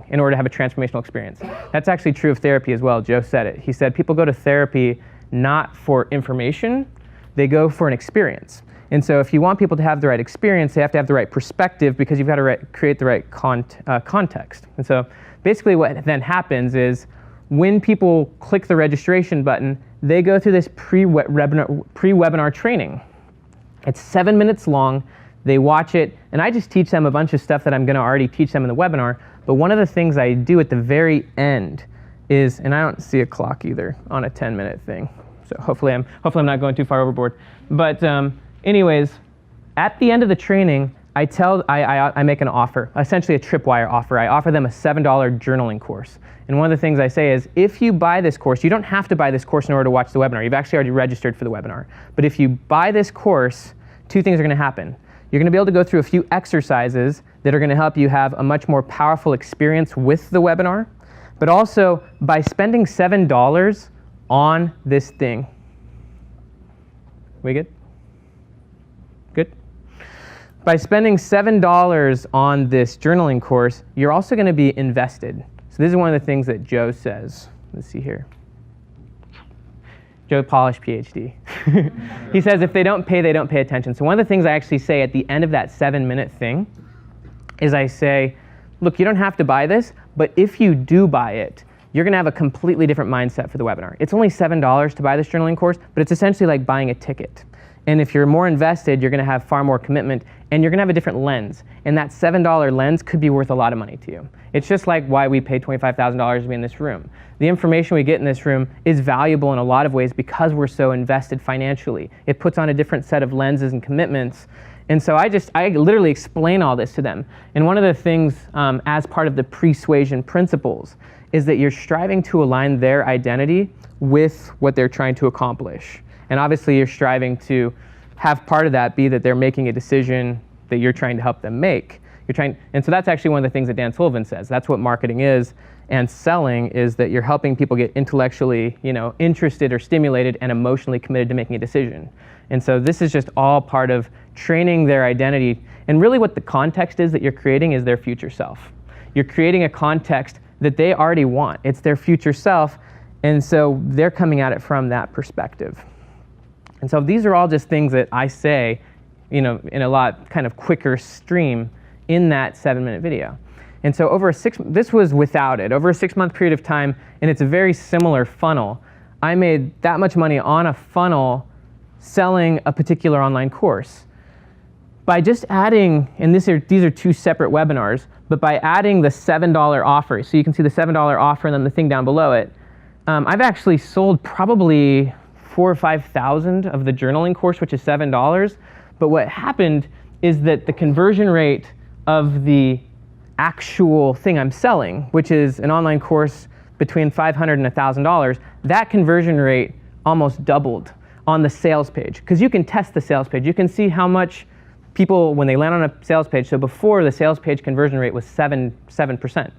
in order to have a transformational experience. That's actually true of therapy as well. Joe said it. He said people go to therapy not for information, they go for an experience. And so if you want people to have the right experience, they have to have the right perspective because you've got to create the right context. And so basically what then happens is when people click the registration button, they go through this pre-webinar training. It's 7 minutes long. They watch it, and I just teach them a bunch of stuff that I'm going to already teach them in the webinar. But one of the things I do at the very end is, and I don't see a clock either on a 10-minute thing, so hopefully I'm not going too far overboard. But anyways, at the end of the training, I make an offer, essentially a tripwire offer. I offer them a $7 journaling course. And one of the things I say is, if you buy this course, you don't have to buy this course in order to watch the webinar. You've actually already registered for the webinar. But if you buy this course, 2 things are going to happen. You're going to be able to go through a few exercises that are going to help you have a much more powerful experience with the webinar. But also, by spending $7 on this thing. We good? Good? By spending $7 on this journaling course, you're also going to be invested. So this is one of the things that Joe says. Let's see here. Joe Polish, PhD. He says if they don't pay attention. So one of the things I actually say at the end of that 7-minute thing is I say, look, you don't have to buy this, but if you do buy it, you're going to have a completely different mindset for the webinar. It's only $7 to buy this journaling course, but it's essentially like buying a ticket. And if you're more invested, you're going to have far more commitment, and you're going to have a different lens. And that $7 lens could be worth a lot of money to you. It's just like why we pay $25,000 to be in this room. The information we get in this room is valuable in a lot of ways because we're so invested financially. It puts on a different set of lenses and commitments. And so I literally explain all this to them. And one of the things as part of the persuasion principles is that you're striving to align their identity with what they're trying to accomplish. And obviously you're striving to have part of that be that they're making a decision that you're trying to help them make. And so that's actually one of the things that Dan Sullivan says. That's what marketing is, and selling is that you're helping people get intellectually, interested or stimulated and emotionally committed to making a decision. And so this is just all part of training their identity. And really what the context is that you're creating is their future self. You're creating a context that they already want. It's their future self. And so they're coming at it from that perspective. And so these are all just things that I say, in a lot kind of quicker stream in that 7-minute video. And so this was without it, over a 6-month period of time, and it's a very similar funnel. I made that much money on a funnel selling a particular online course. By just adding, and these are 2 separate webinars, but by adding the $7 offer, so you can see the $7 offer and then the thing down below it, I've actually sold probably 4,000 or 5,000 of the journaling course, which is $7. But what happened is that the conversion rate of the actual thing I'm selling, which is an online course between $500 and $1,000, that conversion rate almost doubled on the sales page. Because you can test the sales page. You can see how much people, when they land on a sales page, so before the sales page conversion rate was 7%.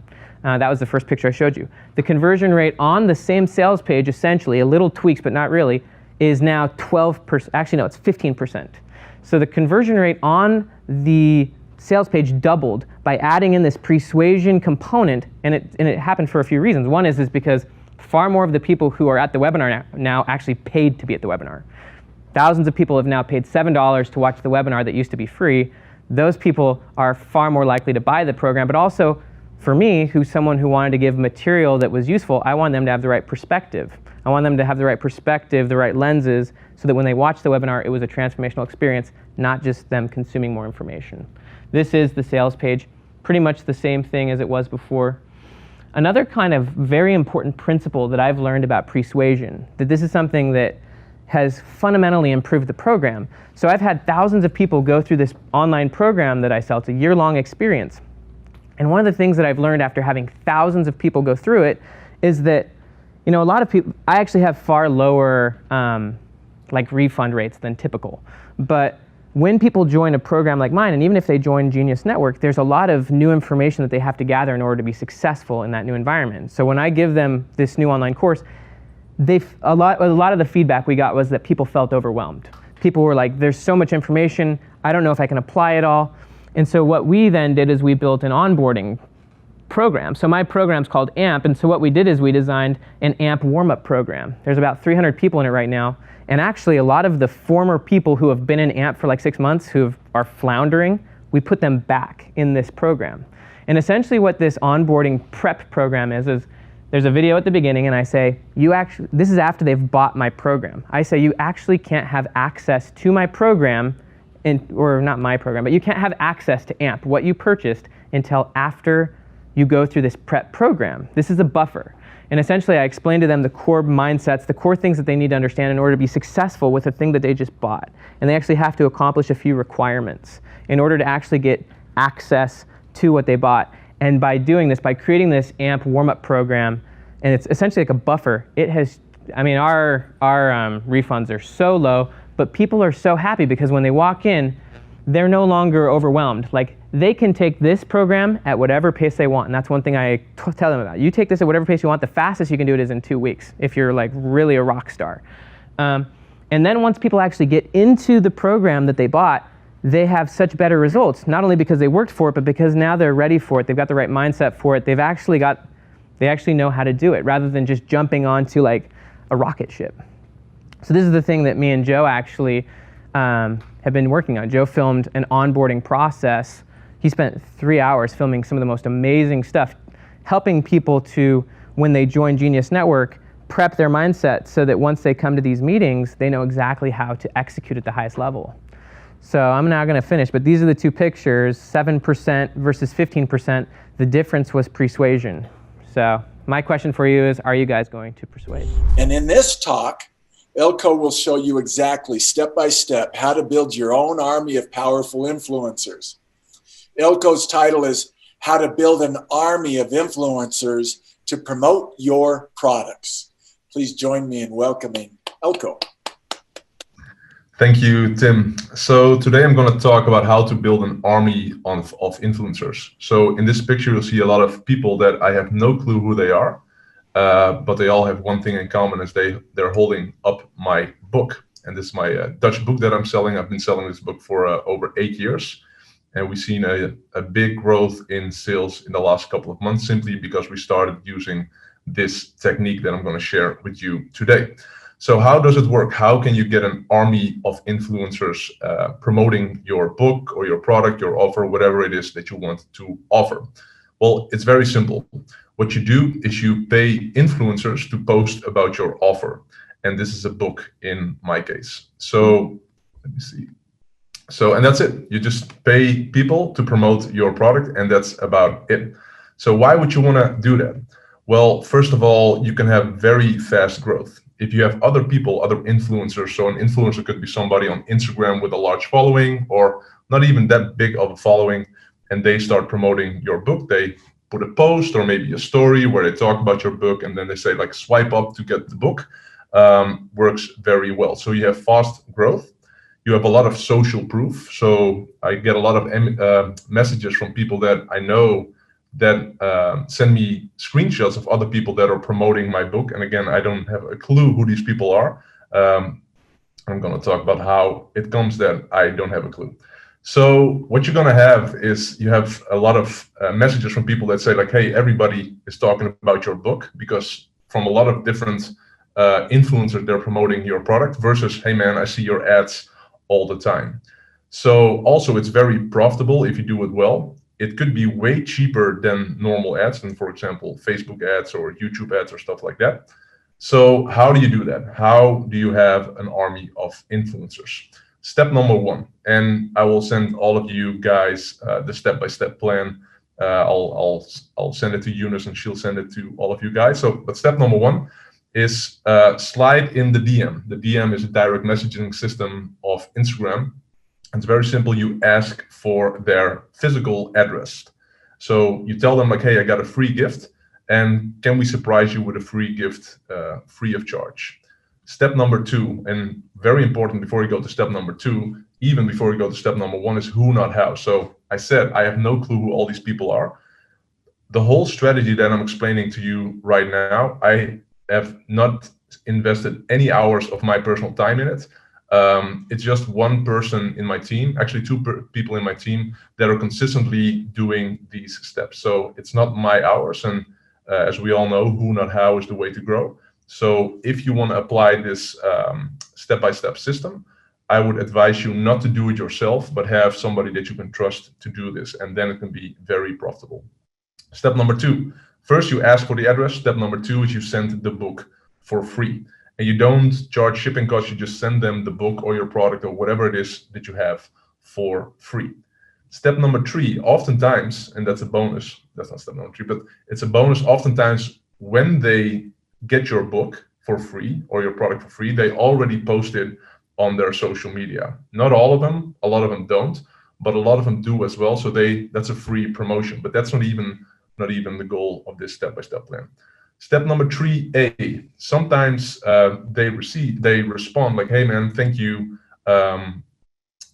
That was the first picture I showed you. The conversion rate on the same sales page, essentially, a little tweaks, but not really, is now 12%. Actually, no, it's 15%. So the conversion rate on the sales page doubled by adding in this persuasion component, and it happened for a few reasons. One is because far more of the people who are at the webinar now actually paid to be at the webinar. Thousands of people have now paid $7 to watch the webinar that used to be free. Those people are far more likely to buy the program, but also for me, who's someone who wanted to give material that was useful, I want them to have the right perspective. I want them to have the right perspective, the right lenses, so that when they watch the webinar, it was a transformational experience, not just them consuming more information. This is the sales page, pretty much the same thing as it was before. Another kind of very important principle that I've learned about persuasion, that this is something that has fundamentally improved the program. So I've had thousands of people go through this online program that I sell. It's a year-long experience. And one of the things that I've learned after having thousands of people go through it is that, a lot of people, I actually have far lower refund rates than typical. But when people join a program like mine, and even if they join Genius Network, there's a lot of new information that they have to gather in order to be successful in that new environment. So when I give them this new online course, a lot of the feedback we got was that people felt overwhelmed. People were like, there's so much information, I don't know if I can apply it all. And so what we then did is we built an onboarding program. So my program's called AMP, and so what we did is we designed an AMP warm-up program. There's about 300 people in it right now, and actually a lot of the former people who have been in AMP for like 6 months who are floundering, we put them back in this program. And essentially what this onboarding prep program is there's a video at the beginning, and I say, this is after they've bought my program. I say, you actually can't have access to my program, or not my program, but you can't have access to AMP, what you purchased, until after you go through this prep program. This is a buffer. And essentially I explained to them the core mindsets, the core things that they need to understand in order to be successful with the thing that they just bought. And they actually have to accomplish a few requirements in order to actually get access to what they bought. And by doing this, by creating this AMP warm-up program, and it's essentially like a buffer, it has, I mean, our refunds are so low, but people are so happy because when they walk in, they're no longer overwhelmed. Like, they can take this program at whatever pace they want, and that's one thing I tell them about. You take this at whatever pace you want. The fastest you can do it is in 2 weeks if you're like really a rock star. And then once people actually get into the program that they bought, they have such better results, not only because they worked for it, but because now they're ready for it. They've got the right mindset for it. They actually know how to do it rather than just jumping onto like a rocket ship. So this is the thing that me and Joe actually have been working on. Joe filmed an onboarding process. He spent 3 hours filming some of the most amazing stuff, helping people to, when they join Genius Network, prep their mindset so that once they come to these meetings, they know exactly how to execute at the highest level. So I'm now going to finish, but these are the two pictures, 7% versus 15%. The difference was persuasion. So my question for you is, are you guys going to persuade? And in this talk, Elko will show you exactly step by step how to build your own army of powerful influencers. Elko's title is How to Build an Army of Influencers to Promote Your Products. Please join me in welcoming Elko. Thank you, Tim. So today I'm going to talk about how to build an army of influencers. So in this picture, you'll see a lot of people that I have no clue who they are, but they all have one thing in common, is they're holding up my book. And this is my Dutch book that I'm selling. I've been selling this book for over 8 years. And we've seen a big growth in sales in the last couple of months, simply because we started using this technique that I'm going to share with you today. So how does it work? How can you get an army of influencers promoting your book or your product, your offer, whatever it is that you want to offer? Well, it's very simple. What you do is you pay influencers to post about your offer. And this is a book in my case. So let me see. So, and that's it. You just pay people to promote your product, and that's about it. So why would you want to do that? Well, first of all, you can have very fast growth. If you have other people, other influencers, so an influencer could be somebody on Instagram with a large following or not even that big of a following, and they start promoting your book. They put a post or maybe a story where they talk about your book, and then they say like swipe up to get the book. Works very well. So you have fast growth. You have a lot of social proof. So I get a lot of messages from people that I know that send me screenshots of other people that are promoting my book. And again, I don't have a clue who these people are. I'm going to talk about how it comes that I don't have a clue. So what you're going to have is you have a lot of messages from people that say like, hey, everybody is talking about your book, because from a lot of different influencers, they're promoting your product, versus, hey man, I see your ads all the time. So also it's very profitable if you do it well. It could be way cheaper than normal ads, than for example, Facebook ads or YouTube ads or stuff like that. So how do you do that? How do you have an army of influencers? Step number one, and I will send all of you guys the step-by-step plan. I'll send it to Eunice and she'll send it to all of you guys. So, but step number one is slide in the DM. The DM is a direct messaging system of Instagram. It's very simple. You ask for their physical address. So you tell them like, hey, I got a free gift, and can we surprise you with a free gift free of charge? Step number two, and very important before you go to step number two, even before you go to step number one, is who, not how. So I said, I have no clue who all these people are. The whole strategy that I'm explaining to you right now, I have not invested any hours of my personal time in it. It's just one person in my team, actually two people in my team that are consistently doing these steps. So it's not my hours. And as we all know, who not how is the way to grow. So if you want to apply this step-by-step system, I would advise you not to do it yourself, but have somebody that you can trust to do this. And then it can be very profitable. Step number 2, first you ask for the address. Step number 2 is you send the book for free. And you don't charge shipping costs, you just send them the book or your product or whatever it is that you have for free. Step number 3, oftentimes, and that's a bonus, that's not step number 3, but it's a bonus, oftentimes when they get your book for free or your product for free, they already post it on their social media. Not all of them, a lot of them don't, but a lot of them do as well. So that's a free promotion, but that's not even the goal of this step-by-step plan. Step number 3A, sometimes they respond like, hey man, thank you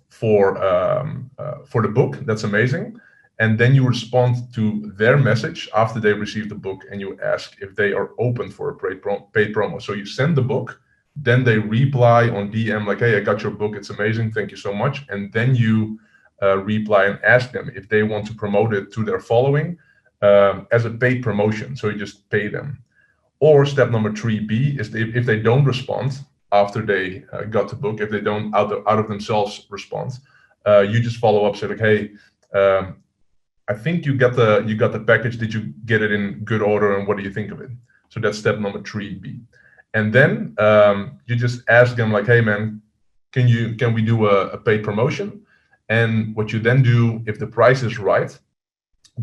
for the book, that's amazing. And then you respond to their message after they receive the book and you ask if they are open for a paid promo. So you send the book, then they reply on DM like, hey, I got your book, it's amazing, thank you so much. And then you reply and ask them if they want to promote it to their following as a paid promotion. So you just pay them. Or step number 3B is if they don't respond after they got the book, if they don't out of themselves respond, you just follow up, say like, hey, I think you got the package. Did you get it in good order? And what do you think of it? So that's step number 3B. And then you just ask them like, hey man, can we do a paid promotion? And what you then do, if the price is right,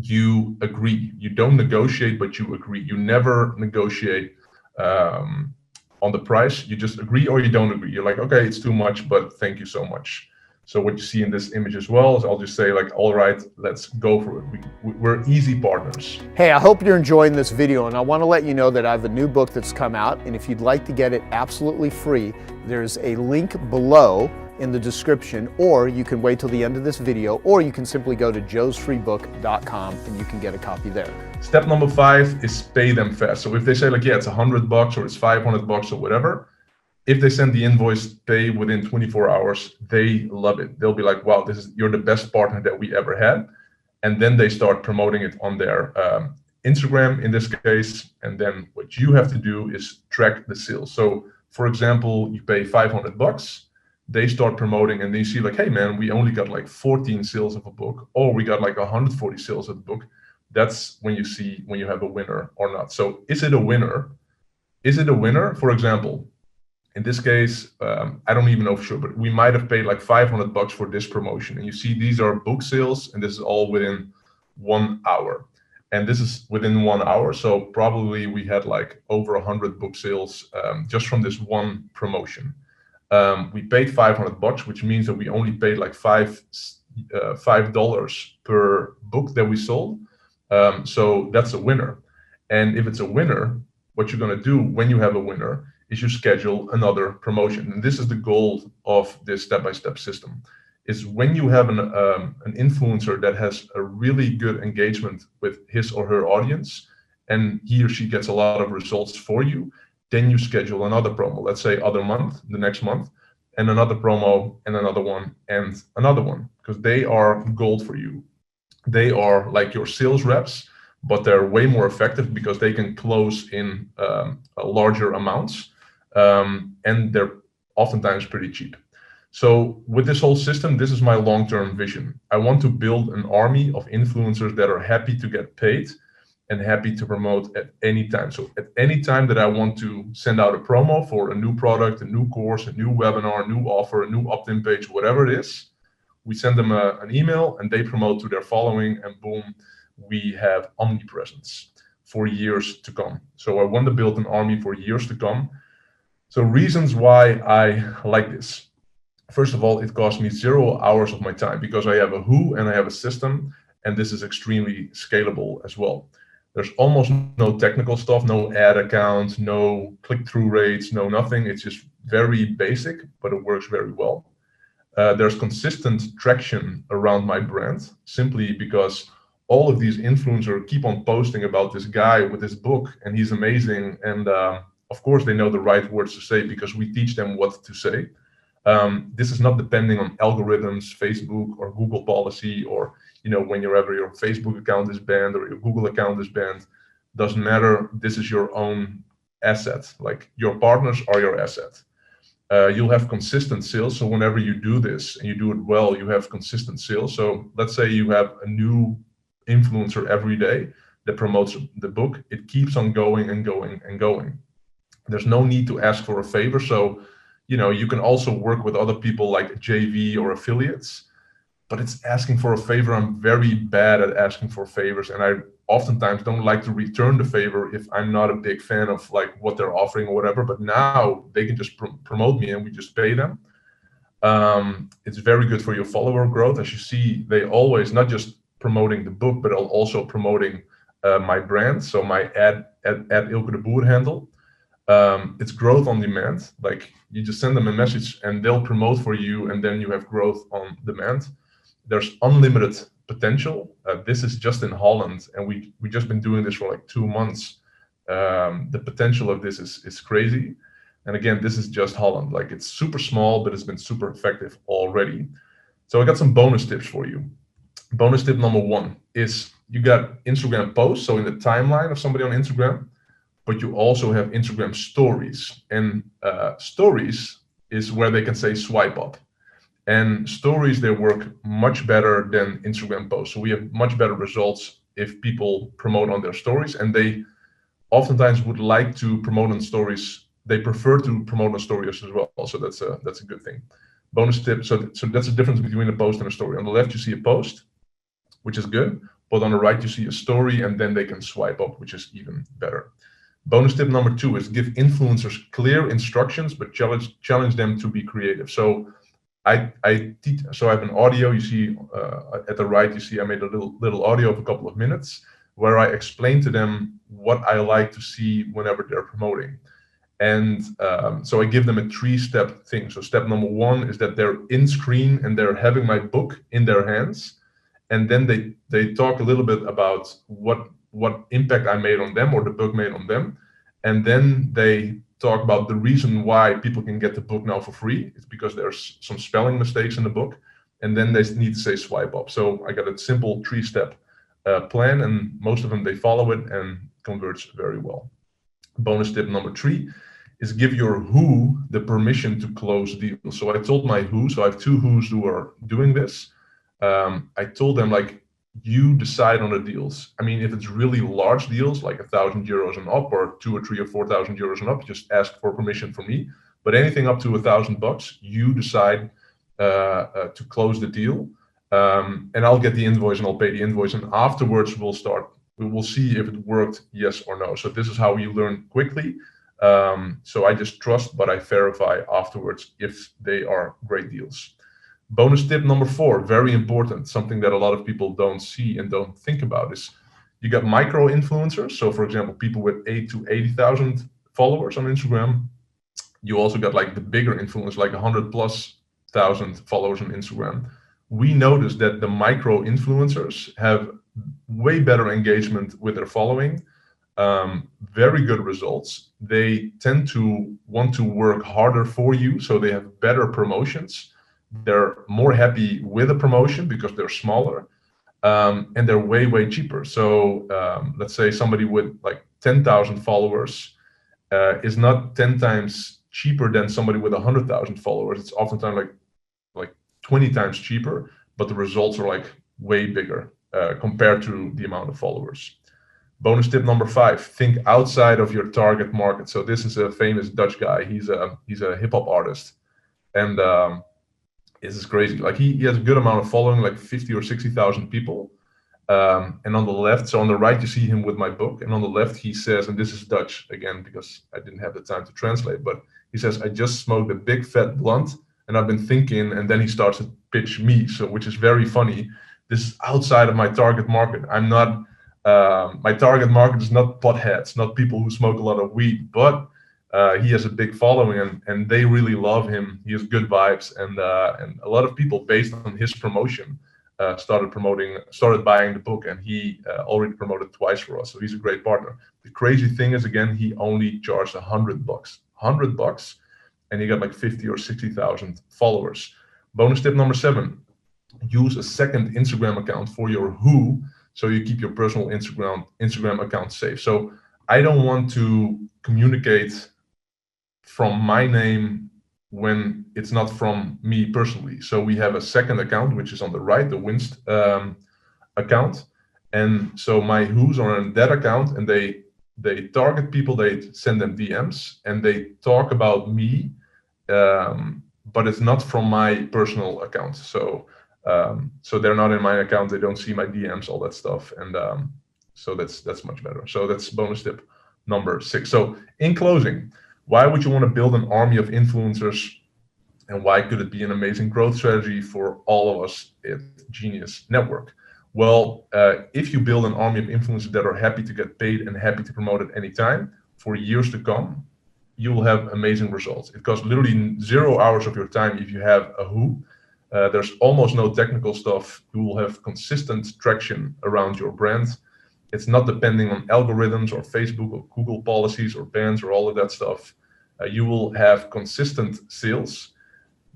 you agree. You don't negotiate, but you agree. You never negotiate on the price. You just agree or you don't agree. You're like, okay, it's too much, but thank you so much. So what you see in this image as well is I'll just say like, all right, let's go for it. We're easy partners. Hey, I hope you're enjoying this video, and I want to let you know that I have a new book that's come out, and if you'd like to get it absolutely free, there's a link below in the description, or you can wait till the end of this video, or you can simply go to joesfreebook.com and you can get a copy there. Step number 5 is pay them fast. So if they say like, yeah, it's $100 or it's $500 or whatever, if they send the invoice pay within 24 hours, they love it. They'll be like, wow, you're the best partner that we ever had. And then they start promoting it on their Instagram in this case. And then what you have to do is track the sales. So for example, you pay $500, they start promoting and they see like, hey man, we only got like 14 sales of a book, or we got like 140 sales of the book. That's when you see when you have a winner or not. So is it a winner? Is it a winner? For example, in this case, I don't even know for sure, but we might have paid like $500 for this promotion. And you see, these are book sales, and this is all within 1 hour. And this is within 1 hour. So probably we had like over 100 book sales just from this one promotion. We paid $500, which means that we only paid like $5 per book that we sold. So that's a winner. And if it's a winner, what you're going to do when you have a winner is you schedule another promotion. And this is the goal of this step-by-step system, is when you have an influencer that has a really good engagement with his or her audience, and he or she gets a lot of results for you, then you schedule another promo, let's say other month, the next month, and another promo, and another one, and another one, because they are gold for you. They are like your sales reps, but they're way more effective because they can close in larger amounts. And they're oftentimes pretty cheap. So with this whole system, this is my long-term vision. I want to build an army of influencers that are happy to get paid and happy to promote at any time. So at any time that I want to send out a promo for a new product, a new course, a new webinar, a new offer, a new opt-in page, whatever it is, we send them an email and they promote to their following, and boom, we have omnipresence for years to come. So I want to build an army for years to come. So reasons why I like this. First of all, it costs me 0 hours of my time because I have a who and I have a system, and this is extremely scalable as well. There's almost no technical stuff, no ad account, no click-through rates, no nothing. It's just very basic, but it works very well. There's consistent traction around my brand simply because all of these influencers keep on posting about this guy with this book and he's amazing, and of course they know the right words to say because we teach them what to say. This is not depending on algorithms, Facebook or Google policy, or whenever your Facebook account is banned or your Google account is banned. Doesn't matter. This is your own asset. Like, your partners are your asset. You'll have consistent sales. So whenever you do this and you do it well, you have consistent sales. So let's say you have a new influencer every day that promotes the book. It keeps on going and going and going. There's no need to ask for a favor. So, you can also work with other people like JV or affiliates, but it's asking for a favor. I'm very bad at asking for favors, and I oftentimes don't like to return the favor if I'm not a big fan of like what they're offering or whatever. But now they can just promote me and we just pay them. It's very good for your follower growth. As you see, they always not just promoting the book, but also promoting my brand. So my at Ilke de Boer handle. It's growth on demand. Like, you just send them a message and they'll promote for you, and then you have growth on demand. There's unlimited potential. This is just in Holland, and we just been doing this for like 2 months. The potential of this is crazy. And again, this is just Holland. Like, it's super small, but it's been super effective already. So I got some bonus tips for you. Bonus tip number 1 is you got Instagram posts. So in the timeline of somebody on Instagram, but you also have Instagram stories, and stories is where they can say swipe up. And stories, they work much better than Instagram posts. So we have much better results if people promote on their stories, and they oftentimes would like to promote on stories. They prefer to promote on stories as well. So that's a good thing. Bonus tip. So that's the difference between a post and a story. On the left, you see a post, which is good, but on the right, you see a story, and then they can swipe up, which is even better. Bonus tip number 2 is give influencers clear instructions, but challenge them to be creative. So I teach. So I have an audio. You see at the right, you see I made a little audio of a couple of minutes where I explain to them what I like to see whenever they're promoting. And so I give them a 3-step thing. So step number 1 is that they're in screen and they're having my book in their hands, and then they talk a little bit about what impact I made on them or the book made on them. And then they talk about the reason why people can get the book now for free. It's because there's some spelling mistakes in the book. And then they need to say swipe up. So I got a simple 3-step plan, and most of them, they follow it and converts very well. Bonus tip number 3 is give your who the permission to close deals. So I told my who, so I have 2 who's who are doing this. I told them, like, you decide on the deals. I mean, if it's really large deals, like 1,000 euros and up, or 2 or 3 or 4,000 euros and up, just ask for permission from me. But anything up to $1,000, you decide to close the deal. And I'll get the invoice and I'll pay the invoice. And afterwards, we will see if it worked, yes or no. So this is how you learn quickly. So I just trust, but I verify afterwards if they are great deals. Bonus tip number 4, very important, something that a lot of people don't see and don't think about, is you got micro influencers. So for example, people with 8 to 80,000 followers on Instagram. You also got like the bigger influencers, like 100,000+ followers on Instagram. We noticed that the micro influencers have way better engagement with their following, very good results. They tend to want to work harder for you, so they have better promotions. They're more happy with a promotion because they're smaller, and they're way cheaper. So let's say somebody with like 10,000 followers is not 10 times cheaper than somebody with 100,000 followers. It's oftentimes like 20 times cheaper, but the results are like way bigger compared to the amount of followers. Bonus tip number 5, think outside of your target market. So this is a famous Dutch guy. He's a hip hop artist, and this is crazy. Like he has a good amount of following, like 50 or 60,000 people. And on the left, so on the right, you see him with my book. And on the left, he says, and this is Dutch again, because I didn't have the time to translate, but he says, I just smoked a big fat blunt and I've been thinking, and then he starts to pitch me. So, which is very funny. This is outside of my target market. I'm not, my target market is not potheads, not people who smoke a lot of weed, but he has a big following, and they really love him. He has good vibes, and a lot of people, based on his promotion, started buying the book, and he already promoted twice for us. So he's a great partner. The crazy thing is, again, he only charged $100, and he got like 50 or 60,000 followers. Bonus tip number 7, use a second Instagram account for your who, so you keep your personal Instagram account safe. So I don't want to communicate from my name when it's not from me personally. So we have a second account, which is on the right, the Winst account. And so my who's are on that account, and they target people, they send them DMs, and they talk about me, but it's not from my personal account. So they're not in my account, they don't see my DMs, all that stuff. And so that's much better. So that's bonus tip number 6. So in closing, why would you want to build an army of influencers, and why could it be an amazing growth strategy for all of us at Genius Network? Well, if you build an army of influencers that are happy to get paid and happy to promote at any time for years to come, you will have amazing results. It costs literally 0 hours of your time if you have a who. There's almost no technical stuff. You will have consistent traction around your brand. It's not depending on algorithms or Facebook or Google policies or bans or all of that stuff. You will have consistent sales.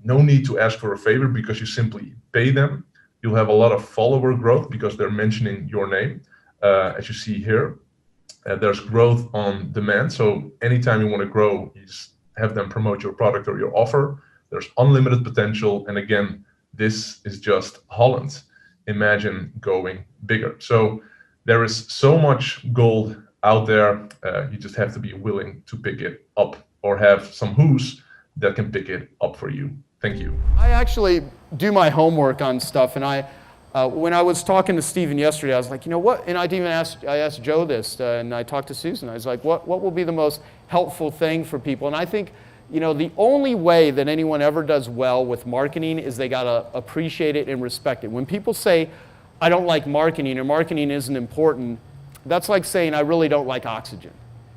No need to ask for a favor because you simply pay them. You'll have a lot of follower growth because they're mentioning your name. As you see here, there's growth on demand. So anytime you want to grow, you just have them promote your product or your offer. There's unlimited potential. And again, this is just Holland. Imagine going bigger. So there is so much gold out there. You just have to be willing to pick it up, or have some who's that can pick it up for you. Thank you. I actually do my homework on stuff, and when I was talking to Steven yesterday, I was like, you know what? And I asked Joe this, and I talked to Susan. I was like, what will be the most helpful thing for people? And I think, the only way that anyone ever does well with marketing is they gotta appreciate it and respect it. When people say, I don't like marketing, or marketing isn't important, that's like saying I really don't like oxygen.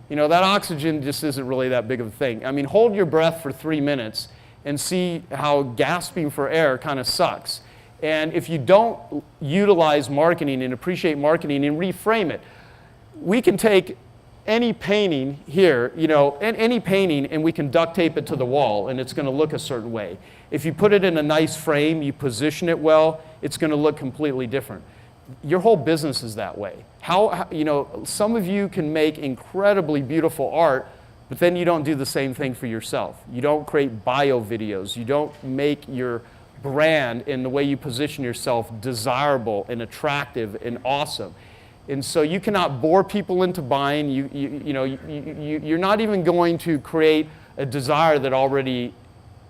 That oxygen just isn't really that big of a thing. I mean, hold your breath for 3 minutes and see how gasping for air kind of sucks. And if you don't utilize marketing and appreciate marketing and reframe it, we can take any painting here, any painting, and we can duct tape it to the wall, and it's going to look a certain way. If you put it in a nice frame, you position it well, it's going to look completely different. Your whole business is that way. Some of you can make incredibly beautiful art, but then you don't do the same thing for yourself. You don't create bio videos. You don't make your brand and the way you position yourself desirable and attractive and awesome. And so you cannot bore people into buying. You're not even going to create a desire that already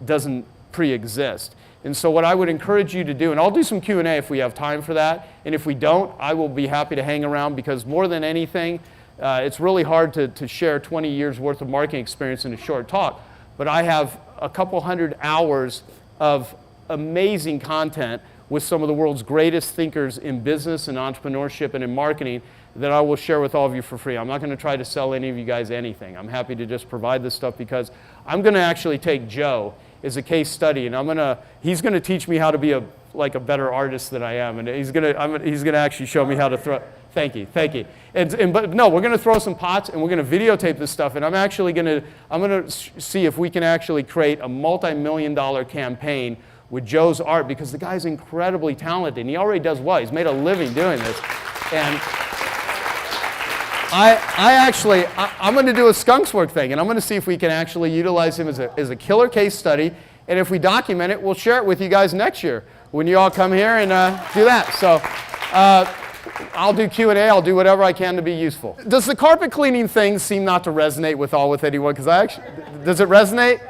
doesn't pre-exist. And so what I would encourage you to do, and I'll do some Q&A if we have time for that, and if we don't, I will be happy to hang around, because more than anything, it's really hard to share 20 years worth of marketing experience in a short talk, but I have a couple hundred hours of amazing content with some of the world's greatest thinkers in business and entrepreneurship and in marketing that I will share with all of you for free. I'm not going to try to sell any of you guys anything. I'm happy to just provide this stuff, because I'm going to actually take Joe as a case study, and he's going to teach me how to be a better artist than I am, and he's going to actually show me how to throw. Thank you. But no, we're going to throw some pots, and we're going to videotape this stuff, and I'm going to see if we can actually create a multi-million-dollar campaign with Joe's art, because the guy's incredibly talented, and he already does well. He's made a living doing this, and I'm going to do a skunks work thing, and I'm going to see if we can actually utilize him as a killer case study, and if we document it, we'll share it with you guys next year when you all come here and do that. So I'll do Q&A. I'll do whatever I can to be useful. Does the carpet cleaning thing seem not to resonate with anyone? Because does it resonate?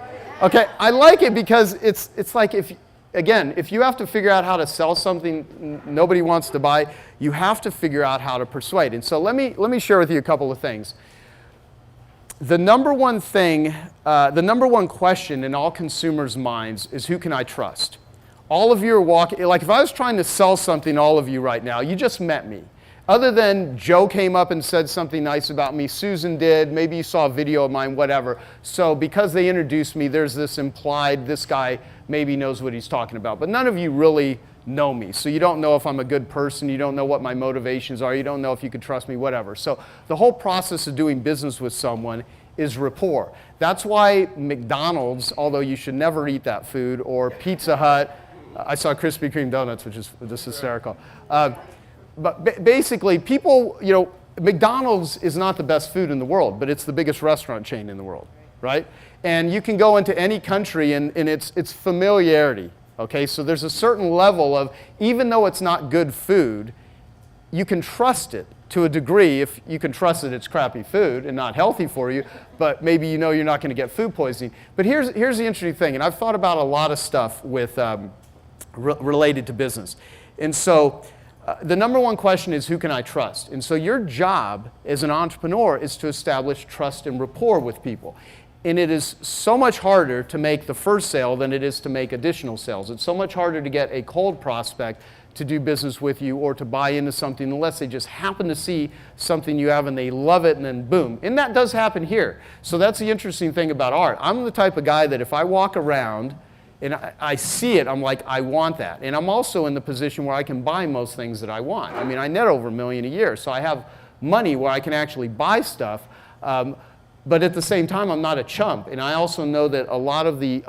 Okay, I like it because it's like if you have to figure out how to sell something nobody wants to buy, you have to figure out how to persuade. And so let me share with you a couple of things. The number one question in all consumers' minds is, who can I trust? All of you are walking, like if I was trying to sell something to all of you right now, you just met me. Other than Joe came up and said something nice about me, Susan did, maybe you saw a video of mine, whatever. So because they introduced me, there's this implied, this guy maybe knows what he's talking about. But none of you really know me. So you don't know if I'm a good person, you don't know what my motivations are, you don't know if you could trust me, whatever. So the whole process of doing business with someone is rapport. That's why McDonald's, although you should never eat that food, or Pizza Hut, I saw Krispy Kreme donuts, which is just hysterical. But basically, people, you know, McDonald's is not the best food in the world, but it's the biggest restaurant chain in the world, right? And you can go into any country and it's familiarity, okay? So there's a certain level of, even though it's not good food, you can trust it to a degree. If you can trust that it's crappy food and not healthy for you, but maybe you know you're not going to get food poisoning. But here's the interesting thing, and I've thought about a lot of stuff with related to business. And so the number one question is, who can I trust? And so your job as an entrepreneur is to establish trust and rapport with people. And it is so much harder to make the first sale than it is to make additional sales. It's so much harder to get a cold prospect to do business with you or to buy into something unless they just happen to see something you have and they love it and then boom. And that does happen here. So that's the interesting thing about art. I'm the type of guy that if I walk around and I see it, I'm like, I want that. And I'm also in the position where I can buy most things that I want. I mean, I net over $1 million a year, so I have money where I can actually buy stuff. But at the same time, I'm not a chump. And I also know that a lot of the,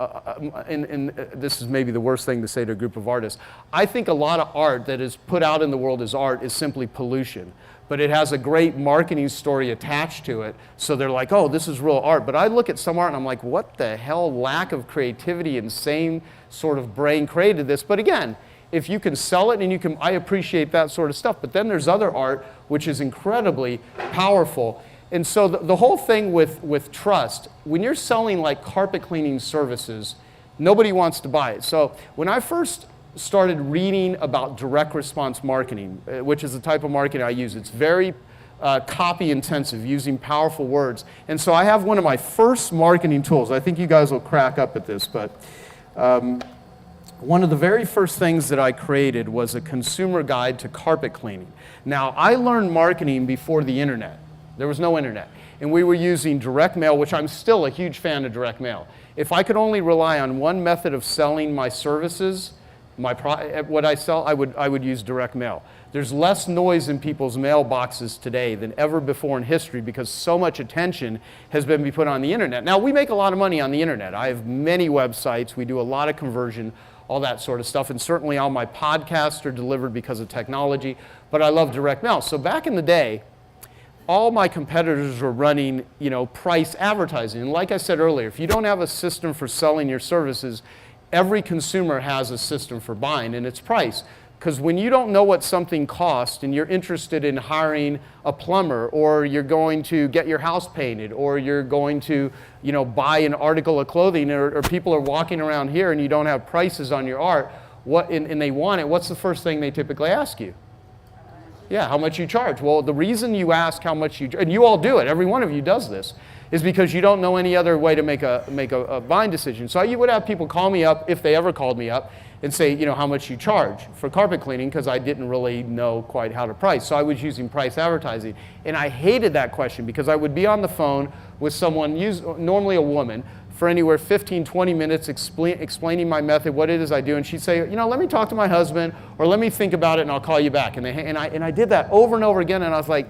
and this is maybe the worst thing to say to a group of artists, I think a lot of art that is put out in the world as art is simply pollution. But it has a great marketing story attached to it. So they're like, oh, this is real art. But I look at some art and I'm like, what the hell, lack of creativity, insane sort of brain created this. But again, if you can sell it and you can, I appreciate that sort of stuff. But then there's other art which is incredibly powerful. And so the whole thing with trust, when you're selling like carpet cleaning services, nobody wants to buy it. So when I first started reading about direct response marketing, which is the type of marketing I use, it's very copy intensive, using powerful words. And so I have one of my first marketing tools. I think you guys will crack up at this, but one of the very first things that I created was a consumer guide to carpet cleaning. Now, I learned marketing before the internet. There was no internet. And we were using direct mail, which I'm still a huge fan of direct mail. If I could only rely on one method of selling my services, what I sell, I would use direct mail. There's less noise in people's mailboxes today than ever before in history because so much attention has been put on the internet. Now, we make a lot of money on the internet. I have many websites. We do a lot of conversion, all that sort of stuff. And certainly all my podcasts are delivered because of technology. But I love direct mail. So back in the day, all my competitors were running, you know, price advertising. And like I said earlier, if you don't have a system for selling your services, every consumer has a system for buying, and it's price. Because when you don't know what something costs and you're interested in hiring a plumber, or you're going to get your house painted, or you're going to, you know, buy an article of clothing, or people are walking around here and you don't have prices on your art, and they want it, what's the first thing they typically ask you? Yeah, how much you charge. Well, the reason you ask how much you, and you all do it, every one of you does this, is because you don't know any other way to make a buying decision. So you would have people call me up, if they ever called me up, and say, you know, how much you charge for carpet cleaning, because I didn't really know quite how to price. So I was using price advertising. And I hated that question because I would be on the phone with someone, normally a woman, for anywhere 15, 20 minutes explaining my method, what it is I do, and she'd say, you know, let me talk to my husband, or let me think about it and I'll call you back. And I did that over and over again, and I was like,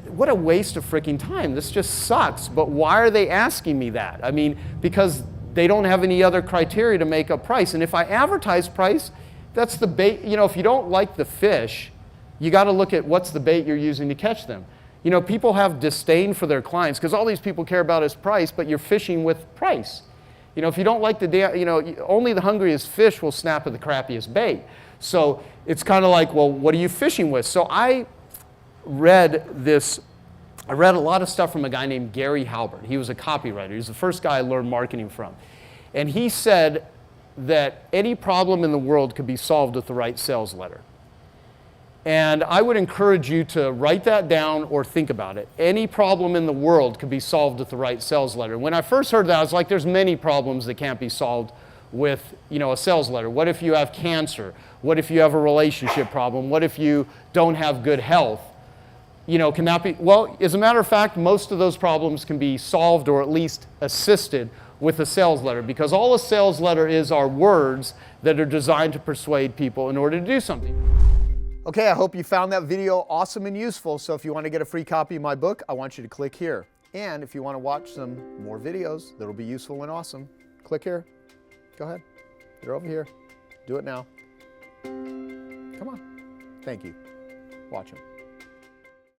what a waste of freaking time. This just sucks. But why are they asking me that? I mean, because they don't have any other criteria to make a price. And if I advertise price, that's the bait. You know, if you don't like the fish, you got to look at what's the bait you're using to catch them. You know, people have disdain for their clients because all these people care about is price, but you're fishing with price. You know, if you don't like only the hungriest fish will snap at the crappiest bait. So it's kind of like, well, what are you fishing with? So I read a lot of stuff from a guy named Gary Halbert. He was a copywriter. He was the first guy I learned marketing from. And he said that any problem in the world could be solved with the right sales letter. And I would encourage you to write that down or think about it. Any problem in the world could be solved with the right sales letter. When I first heard that, I was like, there's many problems that can't be solved with, you know, a sales letter. What if you have cancer? What if you have a relationship problem? What if you don't have good health? Can that be? Well, as a matter of fact, most of those problems can be solved or at least assisted with a sales letter, because all a sales letter is are words that are designed to persuade people in order to do something. Okay, I hope you found that video awesome and useful. So if you want to get a free copy of my book, I want you to click here. And if you want to watch some more videos that'll be useful and awesome, click here. Go ahead. They're over here. Do it now. Come on. Thank you. Watch them.